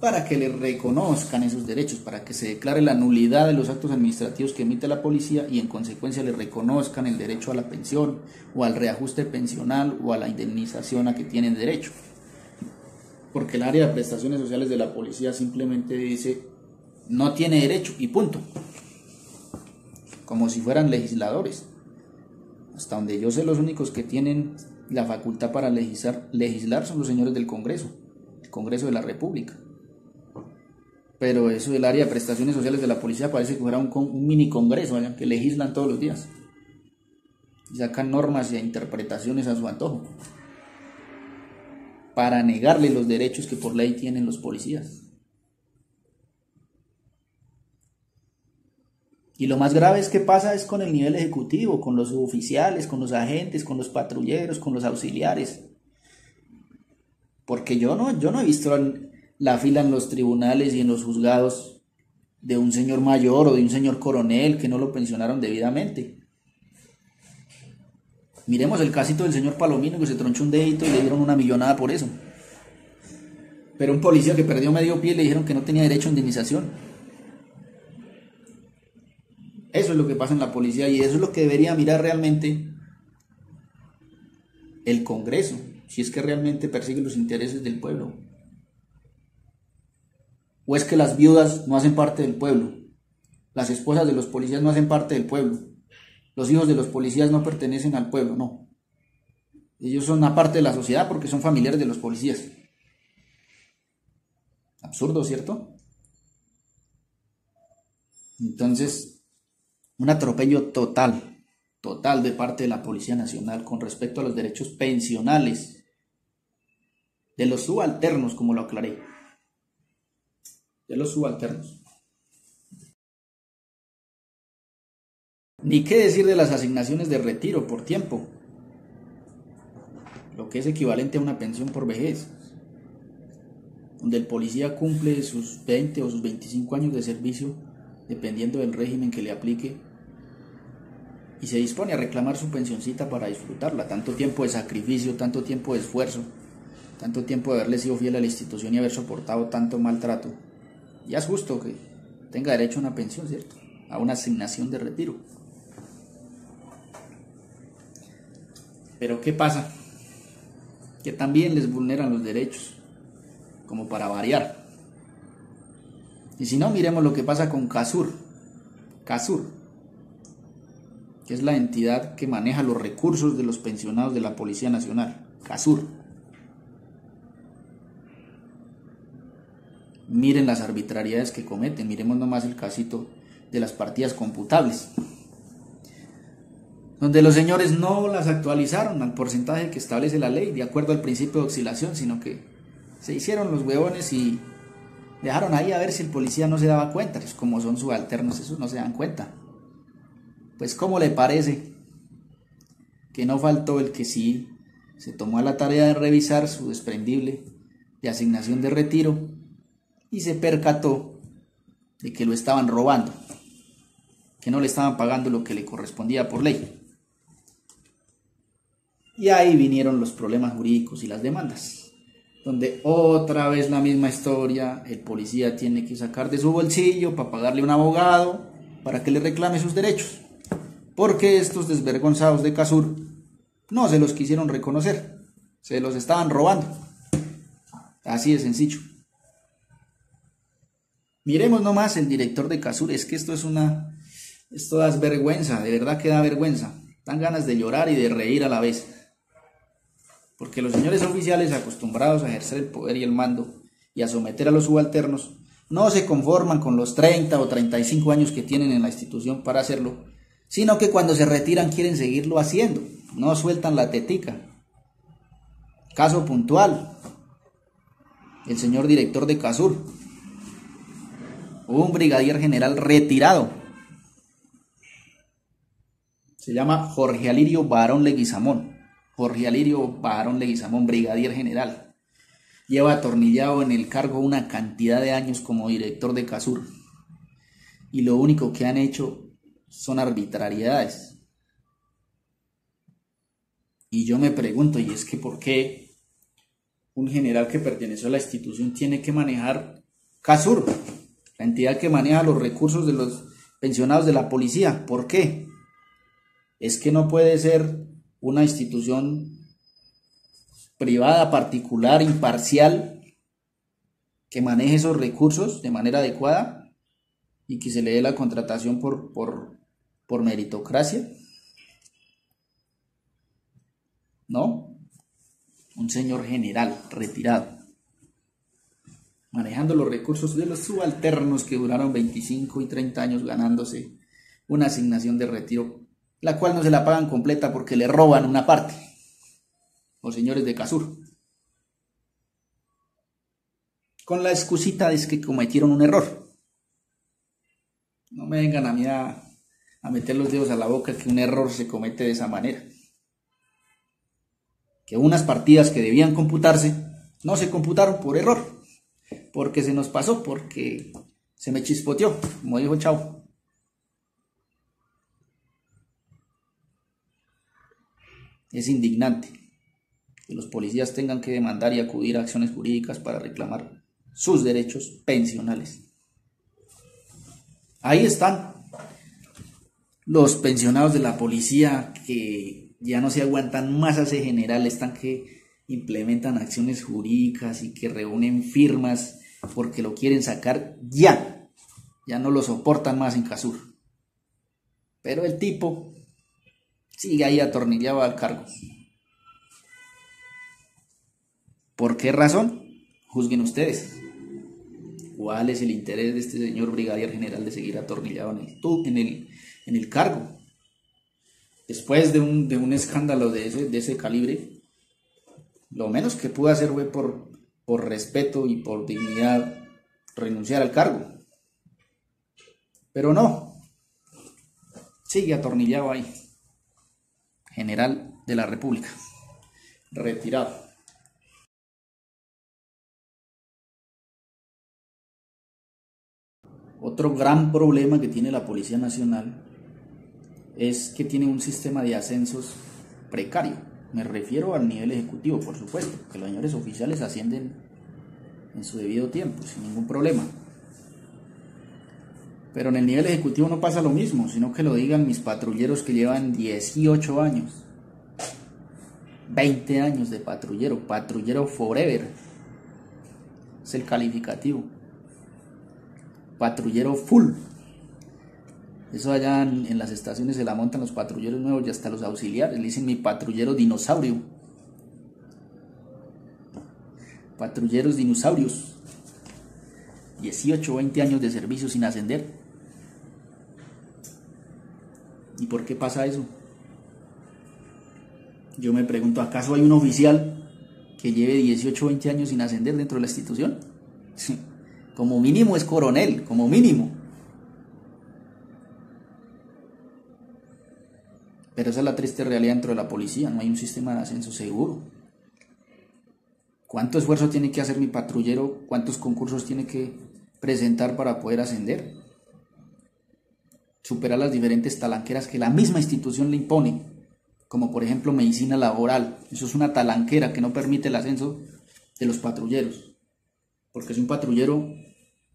A: para que le reconozcan esos derechos, para que se declare la nulidad de los actos administrativos que emite la policía y en consecuencia le reconozcan el derecho a la pensión o al reajuste pensional o a la indemnización a que tienen derecho. Porque el área de prestaciones sociales de la policía simplemente dice no tiene derecho y punto, como si fueran legisladores. Hasta donde yo sé, los únicos que tienen la facultad para legislar son los señores del Congreso, el Congreso de la República. Pero eso del área de prestaciones sociales de la policía parece que fuera un mini congreso, ¿verdad? Que legislan todos los días y sacan normas e interpretaciones a su antojo para negarle los derechos que por ley tienen los policías. Y lo más grave es que pasa es con el nivel ejecutivo, con los suboficiales, con los agentes, con los patrulleros, con los auxiliares. Porque yo no he visto la fila en los tribunales y en los juzgados de un señor mayor o de un señor coronel que no lo pensionaron debidamente. Miremos el casito del señor Palomino, que se tronchó un dedito y le dieron una millonada por eso. Pero un policía que perdió medio pie le dijeron que no tenía derecho a indemnización. Eso es lo que pasa en la policía y eso es lo que debería mirar realmente el Congreso, si es que realmente persigue los intereses del pueblo. ¿O es que las viudas no hacen parte del pueblo? Las esposas de los policías no hacen parte del pueblo. Los hijos de los policías no pertenecen al pueblo, no. Ellos son una parte de la sociedad porque son familiares de los policías. Absurdo, ¿cierto? Entonces, un atropello total de parte de la Policía Nacional con respecto a los derechos pensionales de los subalternos, como lo aclaré. De los subalternos. Ni qué decir de las asignaciones de retiro por tiempo, lo que es equivalente a una pensión por vejez, donde el policía cumple sus 20 o sus 25 años de servicio, dependiendo del régimen que le aplique, y se dispone a reclamar su pensioncita para disfrutarla. Tanto tiempo de sacrificio, tanto tiempo de esfuerzo, tanto tiempo de haberle sido fiel a la institución y haber soportado tanto maltrato. Ya es justo que tenga derecho a una pensión, ¿cierto? A una asignación de retiro. Pero ¿qué pasa? Que también les vulneran los derechos, como para variar. Y si no, miremos lo que pasa con CASUR, que es la entidad que maneja los recursos de los pensionados de la Policía Nacional, CASUR. Miren las arbitrariedades que cometen, miremos nomás el casito de las partidas computables, donde los señores no las actualizaron al porcentaje que establece la ley, de acuerdo al principio de oscilación, sino que se hicieron los huevones y Dejaron ahí a ver si el policía no se daba cuenta. Pues como son subalternos, esos no se dan cuenta. Pues ¿cómo le parece que no faltó el que sí se tomó a la tarea de revisar su desprendible de asignación de retiro y se percató de que lo estaban robando, que no le estaban pagando lo que le correspondía por ley? Y ahí vinieron los problemas jurídicos y las demandas, donde otra vez la misma historia, el policía tiene que sacar de su bolsillo para pagarle a un abogado para que le reclame sus derechos, porque estos desvergonzados de Casur no se los quisieron reconocer, se los estaban robando, así de sencillo. Miremos nomás el director de Casur, es que esto da vergüenza, de verdad que da vergüenza, dan ganas de llorar y de reír a la vez. Porque los señores oficiales acostumbrados a ejercer el poder y el mando y a someter a los subalternos no se conforman con los 30 o 35 años que tienen en la institución para hacerlo, sino que cuando se retiran quieren seguirlo haciendo, no sueltan la tetica. Caso puntual, el señor director de Casur, un brigadier general retirado, se llama Jorge Alirio Barón Leguizamón. Jorge Alirio Barón Leguizamón, brigadier general. Lleva atornillado en el cargo una cantidad de años como director de Casur. Y lo único que han hecho son arbitrariedades. Y yo me pregunto, ¿y es que por qué un general que perteneció a la institución tiene que manejar Casur, la entidad que maneja los recursos de los pensionados de la policía? ¿Por qué? Es que no puede ser una institución privada, particular, imparcial, que maneje esos recursos de manera adecuada y que se le dé la contratación por meritocracia. No, un señor general retirado, manejando los recursos de los subalternos que duraron 25 y 30 años ganándose una asignación de retiro, la cual no se la pagan completa porque le roban una parte, los señores de Casur, con la excusita de que cometieron un error. No me vengan a mí a meter los dedos a la boca que un error se comete de esa manera, que unas partidas que debían computarse no se computaron por error, porque se nos pasó, porque se me chispoteó, como dijo Chao. Es indignante que los policías tengan que demandar y acudir a acciones jurídicas para reclamar sus derechos pensionales. Ahí están los pensionados de la policía que ya no se aguantan más a ese general, están que implementan acciones jurídicas y que reúnen firmas porque lo quieren sacar ya no lo soportan más en Casur. Pero el tipo sigue ahí atornillado al cargo. ¿Por qué razón? Juzguen ustedes. ¿Cuál es el interés de este señor brigadier general de seguir atornillado en el cargo? Después de un escándalo de ese calibre, lo menos que pudo hacer fue por respeto y por dignidad renunciar al cargo. Pero no, sigue atornillado ahí. General de la República, retirado. Otro gran problema que tiene la Policía Nacional es que tiene un sistema de ascensos precario. Me refiero al nivel ejecutivo, por supuesto, que los señores oficiales ascienden en su debido tiempo, sin ningún problema. Pero en el nivel ejecutivo no pasa lo mismo, sino que lo digan mis patrulleros que llevan 18 años, 20 años de patrullero forever, es el calificativo, patrullero full. Eso allá en las estaciones se la montan los patrulleros nuevos y hasta los auxiliares, le dicen mi patrullero dinosaurio, patrulleros dinosaurios, 18 o 20 años de servicio sin ascender. ¿Y por qué pasa eso? Yo me pregunto, ¿acaso hay un oficial que lleve 18 o 20 años sin ascender dentro de la institución? Como mínimo es coronel, como mínimo. Pero esa es la triste realidad dentro de la policía, no hay un sistema de ascenso seguro. ¿Cuánto esfuerzo tiene que hacer mi patrullero? ¿Cuántos concursos tiene que presentar para poder ascender? Superar las diferentes talanqueras que la misma institución le impone, como por ejemplo medicina laboral. Eso es una talanquera que no permite el ascenso de los patrulleros. Porque si un patrullero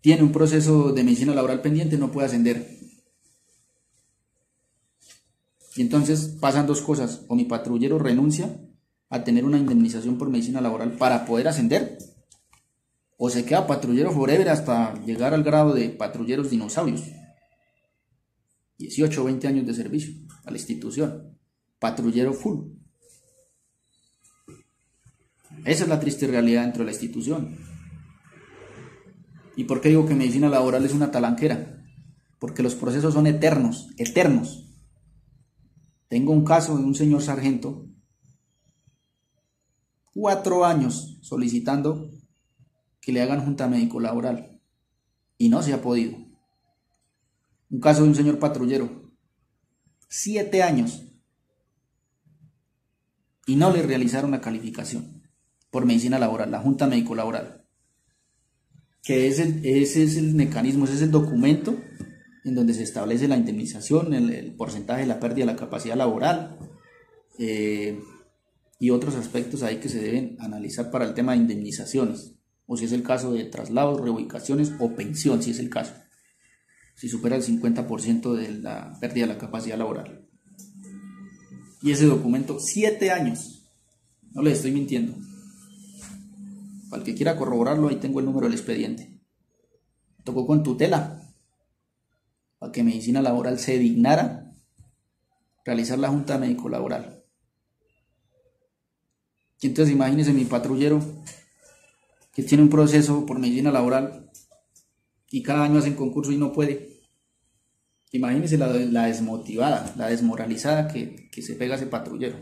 A: tiene un proceso de medicina laboral pendiente, no puede ascender. Y entonces pasan dos cosas: o mi patrullero renuncia a tener una indemnización por medicina laboral para poder ascender, o se queda patrullero forever hasta llegar al grado de patrulleros dinosaurios. 18 o 20 años de servicio a la institución, patrullero full. Esa es la triste realidad dentro de la institución. ¿Y por qué digo que medicina laboral es una talanquera? Porque los procesos son eternos, eternos. Tengo un caso de un señor sargento, 4 años solicitando que le hagan junta médico-laboral y no se ha podido. Un caso de un señor patrullero, 7 años y no le realizaron la calificación por medicina laboral, la junta médico-laboral, que ese es el mecanismo, ese es el documento en donde se establece la indemnización, el porcentaje de la pérdida de la capacidad laboral y otros aspectos ahí que se deben analizar para el tema de indemnizaciones, o si es el caso de traslados, reubicaciones o pensión, si es el caso, si supera el 50% de la pérdida de la capacidad laboral. Y ese documento, 7 años, no les estoy mintiendo. Para el que quiera corroborarlo, ahí tengo el número del expediente. Tocó con tutela para que medicina laboral se dignara realizar la junta médico-laboral. Y entonces imagínense mi patrullero que tiene un proceso por medicina laboral y cada año hacen concurso y no puede. Imagínense la desmotivada, la desmoralizada que se pega ese patrullero.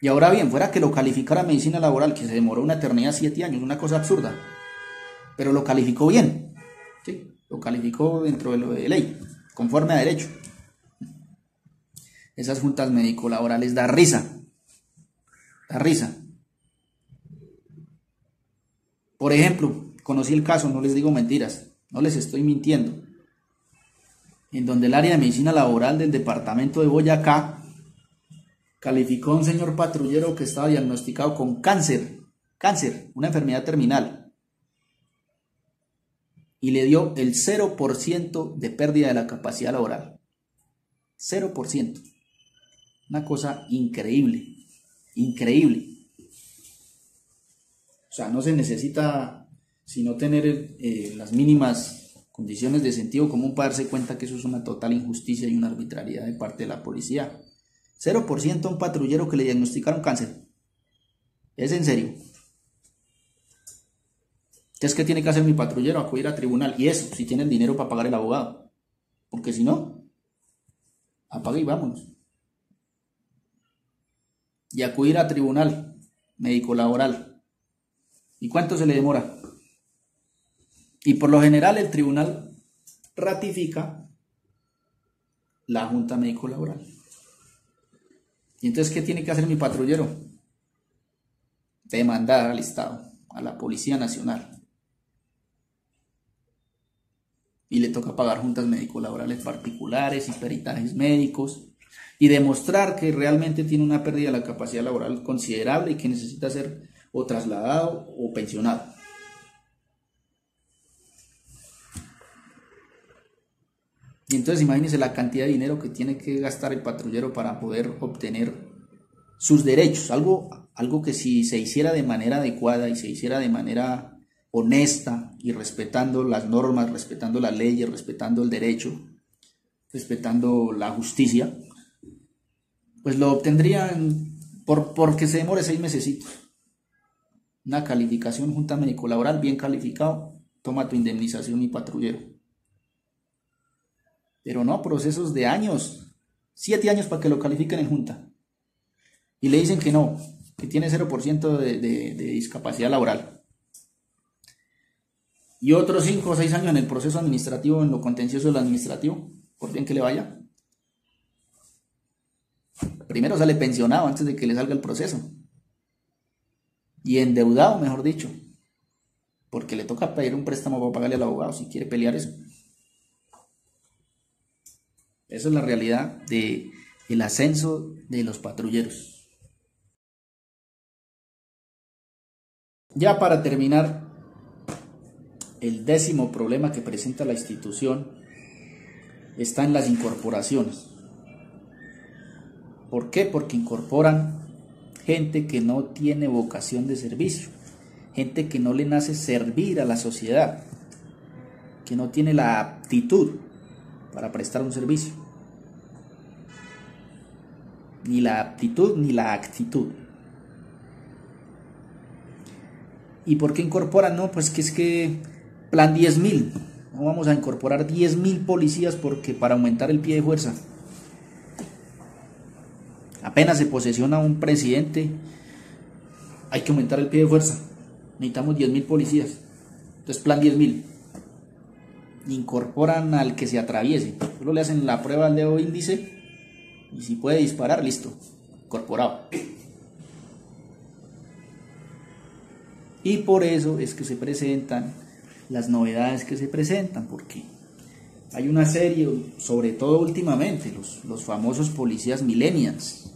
A: Y ahora bien, fuera que lo calificara medicina laboral, que se demoró una eternidad, 7 años, una cosa absurda, pero lo calificó bien. Sí, lo calificó dentro de lo de ley, conforme a derecho. Esas juntas médico-laborales da risa. Da risa. Por ejemplo, conocí el caso, no les digo mentiras, no les estoy mintiendo, en donde el área de medicina laboral del departamento de Boyacá calificó a un señor patrullero que estaba diagnosticado con cáncer, una enfermedad terminal, y le dio el 0% de pérdida de la capacidad laboral. 0%. Una cosa increíble, increíble. O sea, no se necesita sino tener las mínimas condiciones de sentido común para darse cuenta que eso es una total injusticia y una arbitrariedad de parte de la policía. 0% a un patrullero que le diagnosticaron cáncer. ¿Es en serio? Entonces, ¿qué tiene que hacer mi patrullero? Acudir a tribunal. Y eso, si tiene el dinero para pagar el abogado. Porque si no, apague y vámonos. Y acudir a tribunal médico-laboral. ¿Y cuánto se le demora? Y por lo general el tribunal ratifica la junta médico-laboral. ¿Y entonces qué tiene que hacer mi patrullero? Demandar al Estado, a la Policía Nacional. Y le toca pagar juntas médico-laborales particulares y peritajes médicos y demostrar que realmente tiene una pérdida de la capacidad laboral considerable y que necesita ser o trasladado o pensionado. Y entonces imagínense la cantidad de dinero que tiene que gastar el patrullero para poder obtener sus derechos, algo que si se hiciera de manera adecuada y se hiciera de manera honesta y respetando las normas, respetando las leyes, respetando el derecho, respetando la justicia, pues lo obtendrían porque se demore 6 mesecitos. Una calificación junta médico-laboral bien calificado, toma tu indemnización y patrullero. Pero no, procesos de años, 7 años para que lo califiquen en junta. Y le dicen que no, que tiene 0% de discapacidad laboral. y otros 5 o 6 años en el proceso administrativo, en lo contencioso del administrativo, por bien que le vaya. Primero sale pensionado antes de que le salga el proceso. Y endeudado, mejor dicho. Porque le toca pedir un préstamo para pagarle al abogado si quiere pelear eso. Esa es la realidad del ascenso de los patrulleros. Ya para terminar, el 10º problema que presenta la institución está en las incorporaciones. ¿Por qué? Porque incorporan gente que no tiene vocación de servicio, gente que no le nace servir a la sociedad, que no tiene la aptitud para prestar un servicio, ni la aptitud ni la actitud. ¿Y por qué incorporan? No, pues que es que plan 10.000, no vamos a incorporar 10.000 policías porque para aumentar el pie de fuerza. Apenas se posesiona un presidente, hay que aumentar el pie de fuerza. Necesitamos 10.000 policías. Entonces, plan 10.000. Incorporan al que se atraviese. Solo le hacen la prueba al dedo índice y si puede disparar, listo. Incorporado. Y por eso es que se presentan las novedades que se presentan, porque hay una serie, sobre todo últimamente, los famosos policías millennials.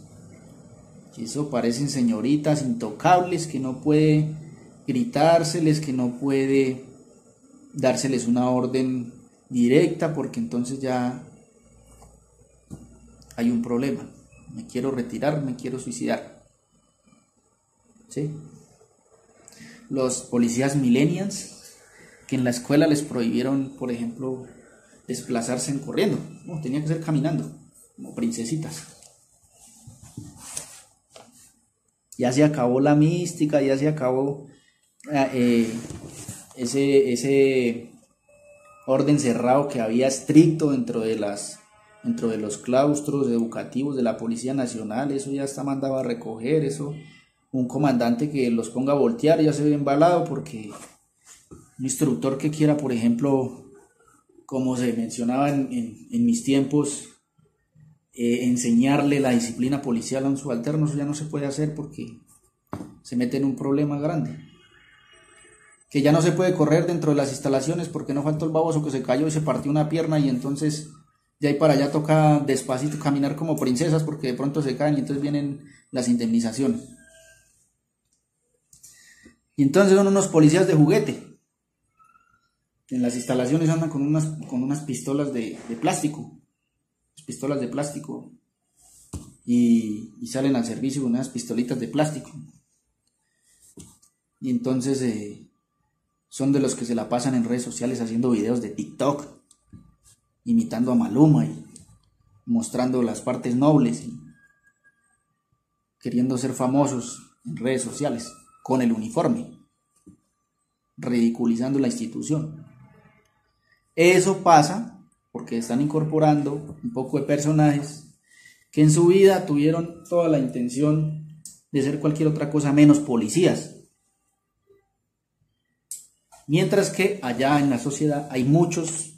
A: Eso parecen señoritas intocables que no puede gritárseles, que no puede dárseles una orden directa, porque entonces ya hay un problema. Me quiero retirar, me quiero suicidar. ¿Sí? Los policías millennials, que en la escuela les prohibieron, por ejemplo, desplazarse corriendo. No, tenía que ser caminando, como princesitas. Ya se acabó la mística, ya se acabó ese orden cerrado que había estricto dentro de los claustros educativos de la Policía Nacional. Eso ya está mandado a recoger. Eso, un comandante que los ponga a voltear ya se ve embalado, porque un instructor que quiera, por ejemplo, como se mencionaba en mis tiempos, enseñarle la disciplina policial a un subalterno, eso ya no se puede hacer porque se mete en un problema grande. Que ya no se puede correr dentro de las instalaciones porque no faltó el baboso que se cayó y se partió una pierna, y entonces de ahí para allá toca despacito caminar como princesas porque de pronto se caen y entonces vienen las indemnizaciones. Y entonces son unos policías de juguete. En las instalaciones andan con unas pistolas de plástico. Pistolas de plástico y salen al servicio con unas pistolitas de plástico, y entonces son de los que se la pasan en redes sociales haciendo videos de TikTok, imitando a Maluma y mostrando las partes nobles y queriendo ser famosos en redes sociales con el uniforme, ridiculizando la institución. Eso pasa porque están incorporando un poco de personajes que en su vida tuvieron toda la intención de ser cualquier otra cosa menos policías. Mientras que allá en la sociedad hay muchas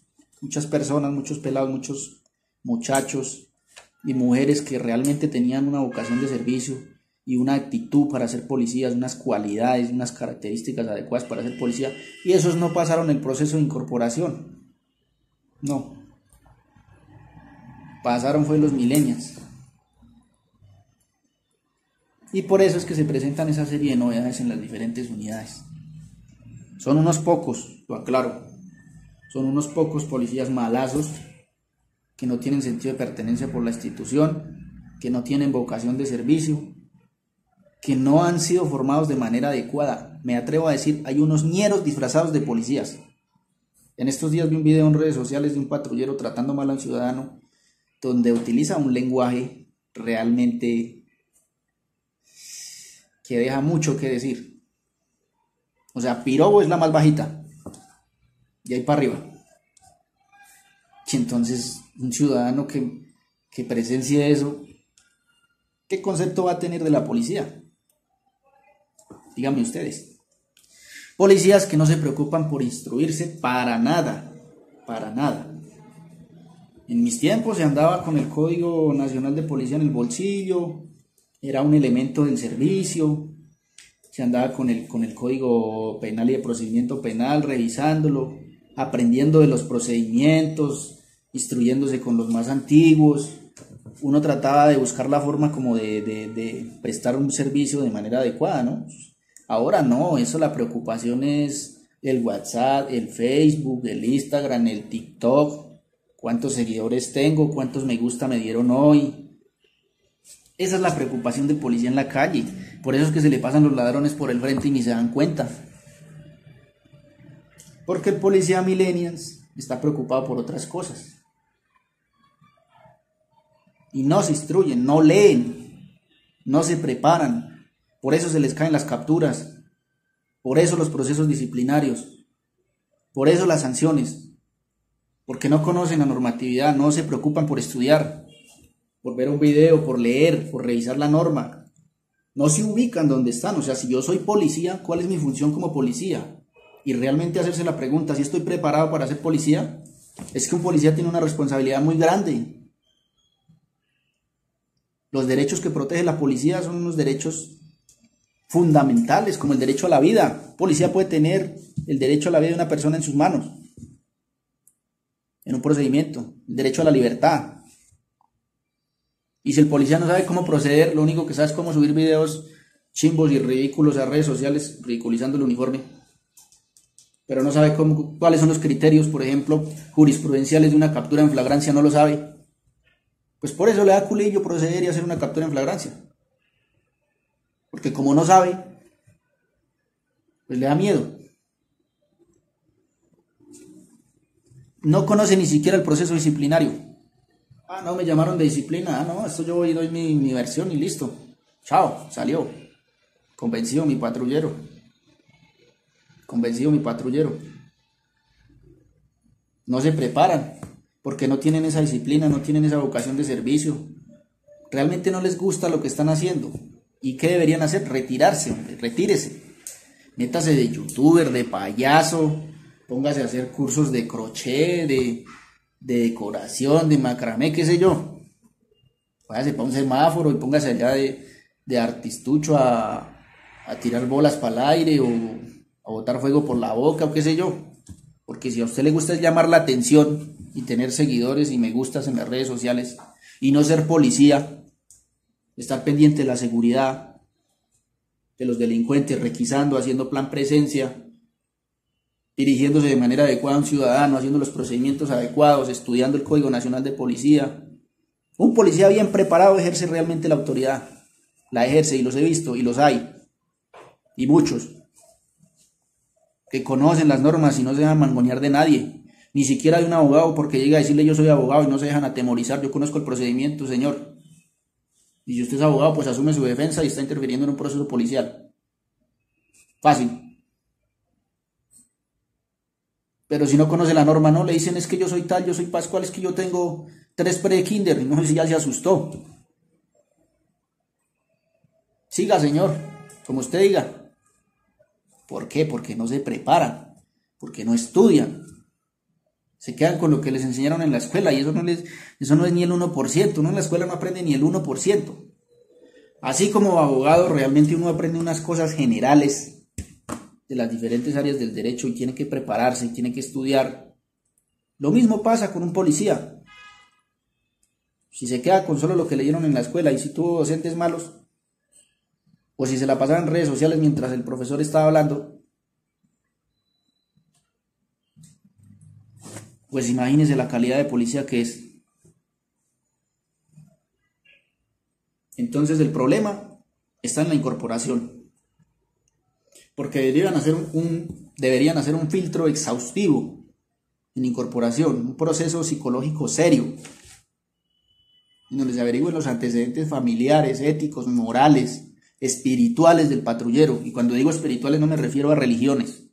A: personas, muchos pelados, muchos muchachos y mujeres que realmente tenían una vocación de servicio y una actitud para ser policías, unas cualidades, unas características adecuadas para ser policía, y esos no pasaron el proceso de incorporación. No. Pasaron fue los millennials. Y por eso es que se presentan esa serie de novedades en las diferentes unidades. Son unos pocos, lo aclaro, son unos pocos policías malazos que no tienen sentido de pertenencia por la institución, que no tienen vocación de servicio, que no han sido formados de manera adecuada. Me atrevo a decir, hay unos ñeros disfrazados de policías. En estos días vi un video en redes sociales de un patrullero tratando mal a un ciudadano, donde utiliza un lenguaje realmente que deja mucho que decir. O sea, pirobo es la más bajita, y ahí para arriba. Y entonces un ciudadano que presencie eso, ¿qué concepto va a tener de la policía? Díganme ustedes. Policías que no se preocupan por instruirse para nada, para nada. En mis tiempos se andaba con el Código Nacional de Policía en el bolsillo, era un elemento del servicio, se andaba con el Código Penal y de Procedimiento Penal, revisándolo, aprendiendo de los procedimientos, instruyéndose con los más antiguos. Uno trataba de buscar la forma como de prestar un servicio de manera adecuada, ¿no? Ahora no, eso la preocupación es el WhatsApp, el Facebook, el Instagram, el TikTok, cuántos seguidores tengo, cuántos me gusta me dieron hoy. Esa es la preocupación del policía en la calle. Por eso es que se le pasan los ladrones por el frente y ni se dan cuenta. Porque el policía millennials está preocupado por otras cosas. Y no se instruyen, no leen, no se preparan. Por eso se les caen las capturas. Por eso los procesos disciplinarios. Por eso las sanciones. Porque no conocen la normatividad, no se preocupan por estudiar, por ver un video, por leer, por revisar la norma. No se ubican donde están. O sea, si yo soy policía, ¿cuál es mi función como policía? Y realmente hacerse la pregunta, si estoy preparado para ser policía. Es que un policía tiene una responsabilidad muy grande. Los derechos que protege la policía son unos derechos fundamentales, como el derecho a la vida. Un policía puede tener el derecho a la vida de una persona en sus manos, en un procedimiento, el derecho a la libertad. Y si el policía no sabe cómo proceder, lo único que sabe es cómo subir videos chimbos y ridículos a redes sociales, ridiculizando el uniforme, pero no sabe cuáles son los criterios, por ejemplo, jurisprudenciales de una captura en flagrancia, no lo sabe. Pues por eso le da culillo proceder y hacer una captura en flagrancia. Porque como no sabe, pues le da miedo. No conoce ni siquiera el proceso disciplinario. Ah, no, me llamaron de disciplina. Ah, no, esto yo voy y doy mi versión y listo. Chao, salió. Convencido mi patrullero. Convencido mi patrullero. No se preparan porque no tienen esa disciplina, no tienen esa vocación de servicio. Realmente no les gusta lo que están haciendo. ¿Y qué deberían hacer? Retirarse, hombre, retírese. Métase de youtuber, de payaso, póngase a hacer cursos de crochet, de decoración, de macramé, qué sé yo. Váyase para un semáforo y póngase allá de artistucho a tirar bolas para el aire o a botar fuego por la boca o qué sé yo. Porque si a usted le gusta es llamar la atención y tener seguidores y me gustas en las redes sociales y no ser policía, estar pendiente de la seguridad de los delincuentes, requisando, haciendo plan presencia, dirigiéndose de manera adecuada a un ciudadano, haciendo los procedimientos adecuados, estudiando el Código Nacional de Policía. Un policía bien preparado ejerce realmente la autoridad, la ejerce y los he visto y los hay, y muchos, que conocen las normas y no se dejan mangonear de nadie, ni siquiera de un abogado porque llega a decirle yo soy abogado y no se dejan atemorizar, yo conozco el procedimiento, señor. Y si usted es abogado, pues asume su defensa y está interfiriendo en un proceso policial. Fácil. Pero si no conoce la norma, no, le dicen es que yo soy tal, yo soy Pascual, es que yo tengo 3 pre-kinder, y no sé si ya se asustó. Siga, señor, como usted diga. ¿Por qué? Porque no se preparan, porque no estudian. Se quedan con lo que les enseñaron en la escuela y eso no es ni el 1%, uno en la escuela no aprende ni el 1%. Así como abogado realmente uno aprende unas cosas generales de las diferentes áreas del derecho y tiene que prepararse y tiene que estudiar. Lo mismo pasa con un policía. Si se queda con solo lo que leyeron en la escuela y si tuvo docentes malos, o si se la pasaba en redes sociales mientras el profesor estaba hablando, pues imagínese la calidad de policía que es. Entonces el problema está en la incorporación. Porque deberían hacer un filtro exhaustivo en incorporación, un proceso psicológico serio, en donde se averigüen los antecedentes familiares, éticos, morales, espirituales del patrullero. Y cuando digo espirituales no me refiero a religiones.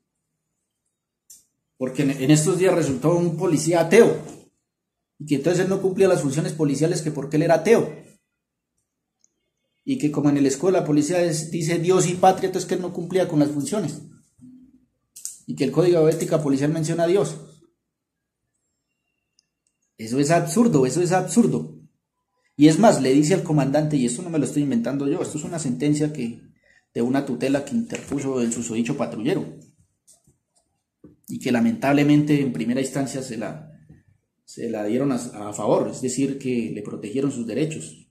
A: Porque en estos días resultó un policía ateo, y que entonces él no cumplía las funciones policiales que porque él era ateo, y que como en el escudo de la policía dice Dios y patria, entonces que él no cumplía con las funciones. y que el código de ética policial menciona a Dios. Eso es absurdo, eso es absurdo. Y es más, le dice al comandante, y esto no me lo estoy inventando yo, esto es una sentencia de una tutela que interpuso el susodicho patrullero, y que lamentablemente en primera instancia se la dieron a favor, es decir, que le protegieron sus derechos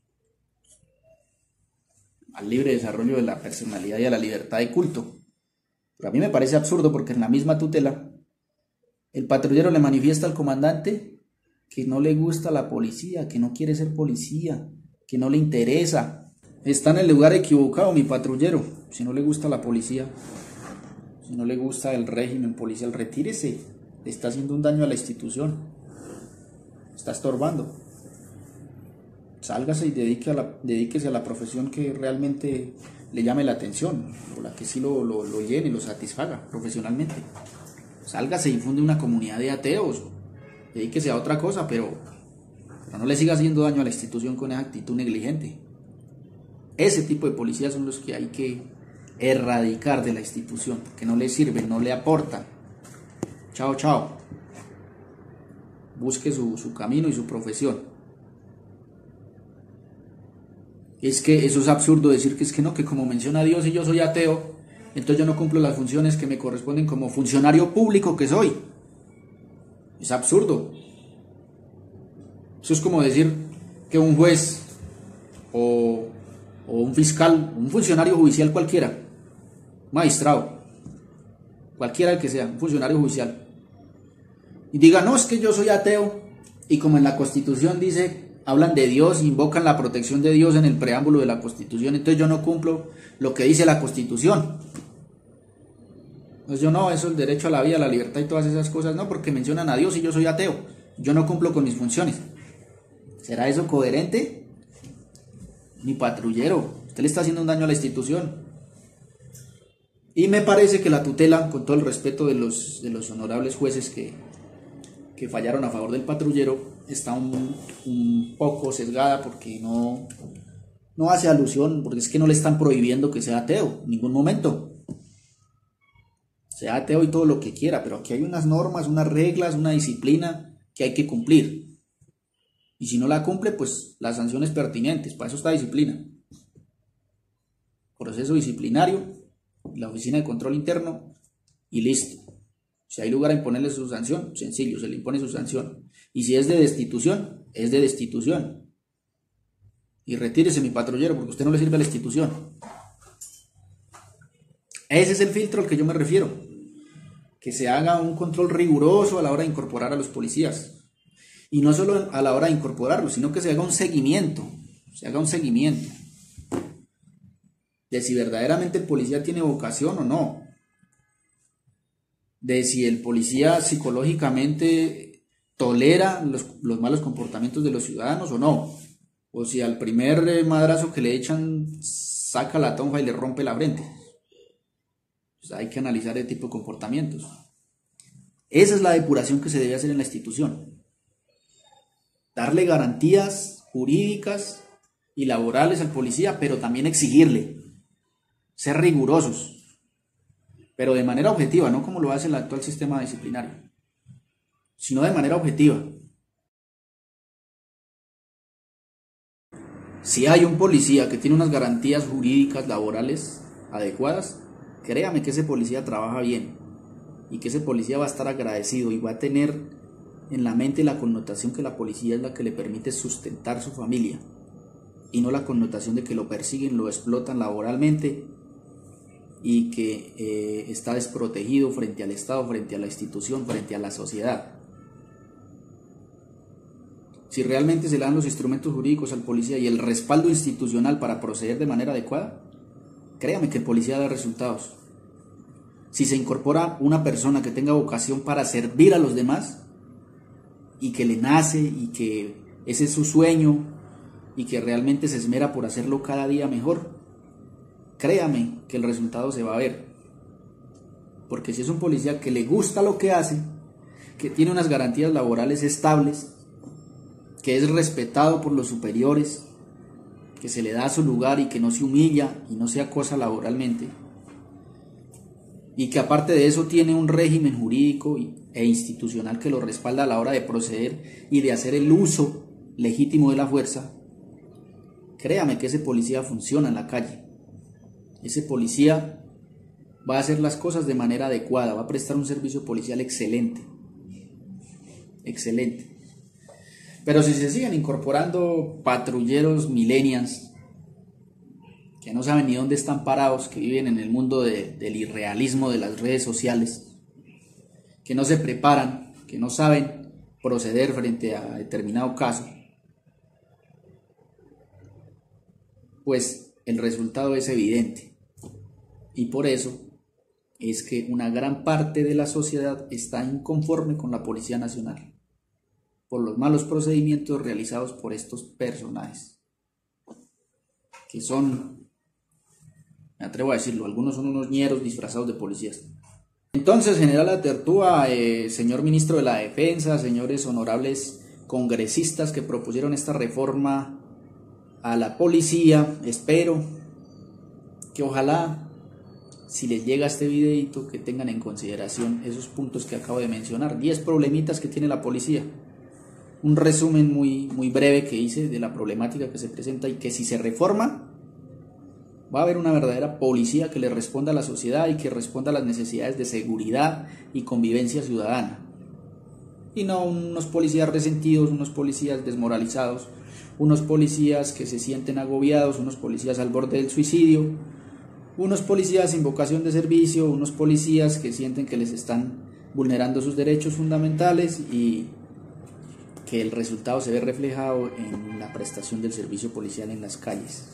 A: al libre desarrollo de la personalidad y a la libertad de culto. Pero a mí me parece absurdo porque en la misma tutela el patrullero le manifiesta al comandante que no le gusta la policía, que no quiere ser policía, que no le interesa. Está en el lugar equivocado mi patrullero. Si no le gusta la policía, si no le gusta el régimen policial, retírese. Le está haciendo un daño a la institución, está estorbando. Sálgase y dedíquese a la profesión que realmente le llame la atención, o la que sí lo llene, lo satisfaga profesionalmente. Sálgase y funde una comunidad de ateos, dedíquese a otra cosa, pero no le siga haciendo daño a la institución con esa actitud negligente. Ese tipo de policías son los que hay que erradicar de la institución, porque no le sirven, no le aportan. Chao, chao. Busque su camino y su profesión. Es que eso es absurdo decir que es que no, que como menciona Dios y yo soy ateo, entonces yo no cumplo las funciones que me corresponden como funcionario público que soy. Es absurdo. Eso es como decir que un juez o un fiscal, un funcionario judicial cualquiera, magistrado, cualquiera que sea, un funcionario judicial, y diga, no, es que yo soy ateo, y como en la Constitución dice, hablan de Dios, invocan la protección de Dios en el preámbulo de la Constitución, entonces yo no cumplo lo que dice la Constitución. Pues yo no, eso es el derecho a la vida, a la libertad y todas esas cosas, no, porque mencionan a Dios y yo soy ateo, yo no cumplo con mis funciones. ¿Será eso coherente? Mi patrullero, usted le está haciendo un daño a la institución. Y me parece que la tutela, con todo el respeto de los honorables jueces que fallaron a favor del patrullero, está un poco sesgada porque no hace alusión, porque es que no le están prohibiendo que sea ateo en ningún momento. Sea ateo y todo lo que quiera, pero aquí hay unas normas, unas reglas, una disciplina que hay que cumplir. Y si no la cumple, pues las sanciones pertinentes, para eso está disciplina. Proceso disciplinario, la oficina de control interno y listo. Si hay lugar a imponerle su sanción, sencillo, se le impone su sanción. Y si es de destitución, es de destitución. Y retírese mi patrullero porque usted no le sirve a la institución. Ese es el filtro al que yo me refiero, que se haga un control riguroso a la hora de incorporar a los policías, y no solo a la hora de incorporarlos, sino que se haga un seguimiento, de si verdaderamente el policía tiene vocación o no, de si el policía psicológicamente tolera los malos comportamientos de los ciudadanos o no, o si al primer madrazo que le echan saca la tonfa y le rompe la frente. Hay que analizar ese tipo de comportamientos. Esa es la depuración que se debe hacer en la institución. Darle garantías jurídicas y laborales al policía, pero también exigirle. Ser rigurosos. Pero de manera objetiva, no como lo hace el actual sistema disciplinario, sino de manera objetiva. Si hay un policía que tiene unas garantías jurídicas laborales adecuadas, créame que ese policía trabaja bien y que ese policía va a estar agradecido y va a tener en la mente la connotación que la policía es la que le permite sustentar su familia y no la connotación de que lo persiguen, lo explotan laboralmente y que está desprotegido frente al Estado, frente a la institución, frente a la sociedad. Si realmente se le dan los instrumentos jurídicos al policía y el respaldo institucional para proceder de manera adecuada, créame que el policía da resultados. Si se incorpora una persona que tenga vocación para servir a los demás y que le nace y que ese es su sueño y que realmente se esmera por hacerlo cada día mejor, créame que el resultado se va a ver. Porque si es un policía que le gusta lo que hace, que tiene unas garantías laborales estables, que es respetado por los superiores, que se le da su lugar y que no se humilla y no se acosa laboralmente, y que aparte de eso tiene un régimen jurídico e institucional que lo respalda a la hora de proceder y de hacer el uso legítimo de la fuerza, créame que ese policía funciona en la calle. Ese policía va a hacer las cosas de manera adecuada, va a prestar un servicio policial excelente. Excelente. Pero si se siguen incorporando patrulleros millennials que no saben ni dónde están parados, que viven en el mundo del irrealismo de las redes sociales, que no se preparan, que no saben proceder frente a determinado caso, pues el resultado es evidente. Y por eso es que una gran parte de la sociedad está inconforme con la Policía Nacional por los malos procedimientos realizados por estos personajes, que son, me atrevo a decirlo, algunos son unos ñeros disfrazados de policías. Entonces, general Atertúa, señor ministro de la Defensa, señores honorables congresistas que propusieron esta reforma a la policía, espero que ojalá, si les llega este videito, que tengan en consideración esos puntos que acabo de mencionar, 10 problemitas que tiene la policía. Un resumen muy breve que hice de la problemática que se presenta, y que si se reforma va a haber una verdadera policía que le responda a la sociedad y que responda a las necesidades de seguridad y convivencia ciudadana, y no unos policías resentidos, unos policías desmoralizados, unos policías que se sienten agobiados, unos policías al borde del suicidio, unos policías sin vocación de servicio, unos policías que sienten que les están vulnerando sus derechos fundamentales y que el resultado se ve reflejado en la prestación del servicio policial en las calles,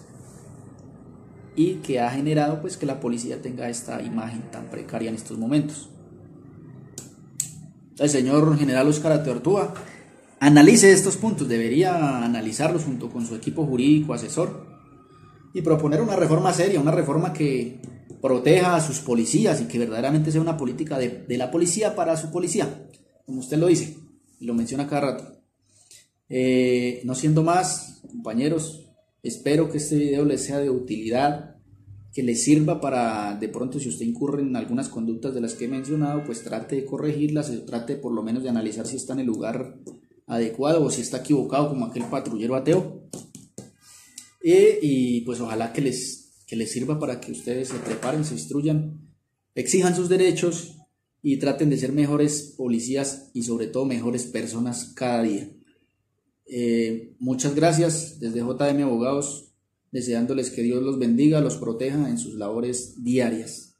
A: y que ha generado pues que la policía tenga esta imagen tan precaria en estos momentos. El señor general Óscar Atertúa analice estos puntos, debería analizarlos junto con su equipo jurídico asesor y proponer una reforma seria, una reforma que proteja a sus policías y que verdaderamente sea una política de la policía para su policía, como usted lo dice y lo menciona cada rato. No siendo más, compañeros, espero que este video les sea de utilidad, que les sirva para, de pronto, si usted incurre en algunas conductas de las que he mencionado, pues trate de corregirlas, o trate por lo menos de analizar si está en el lugar adecuado o si está equivocado, como aquel patrullero ateo. Y pues ojalá que les sirva para que ustedes se preparen, se instruyan, exijan sus derechos y traten de ser mejores policías y sobre todo mejores personas cada día. Muchas gracias desde JM Abogados, deseándoles que Dios los bendiga, los proteja en sus labores diarias.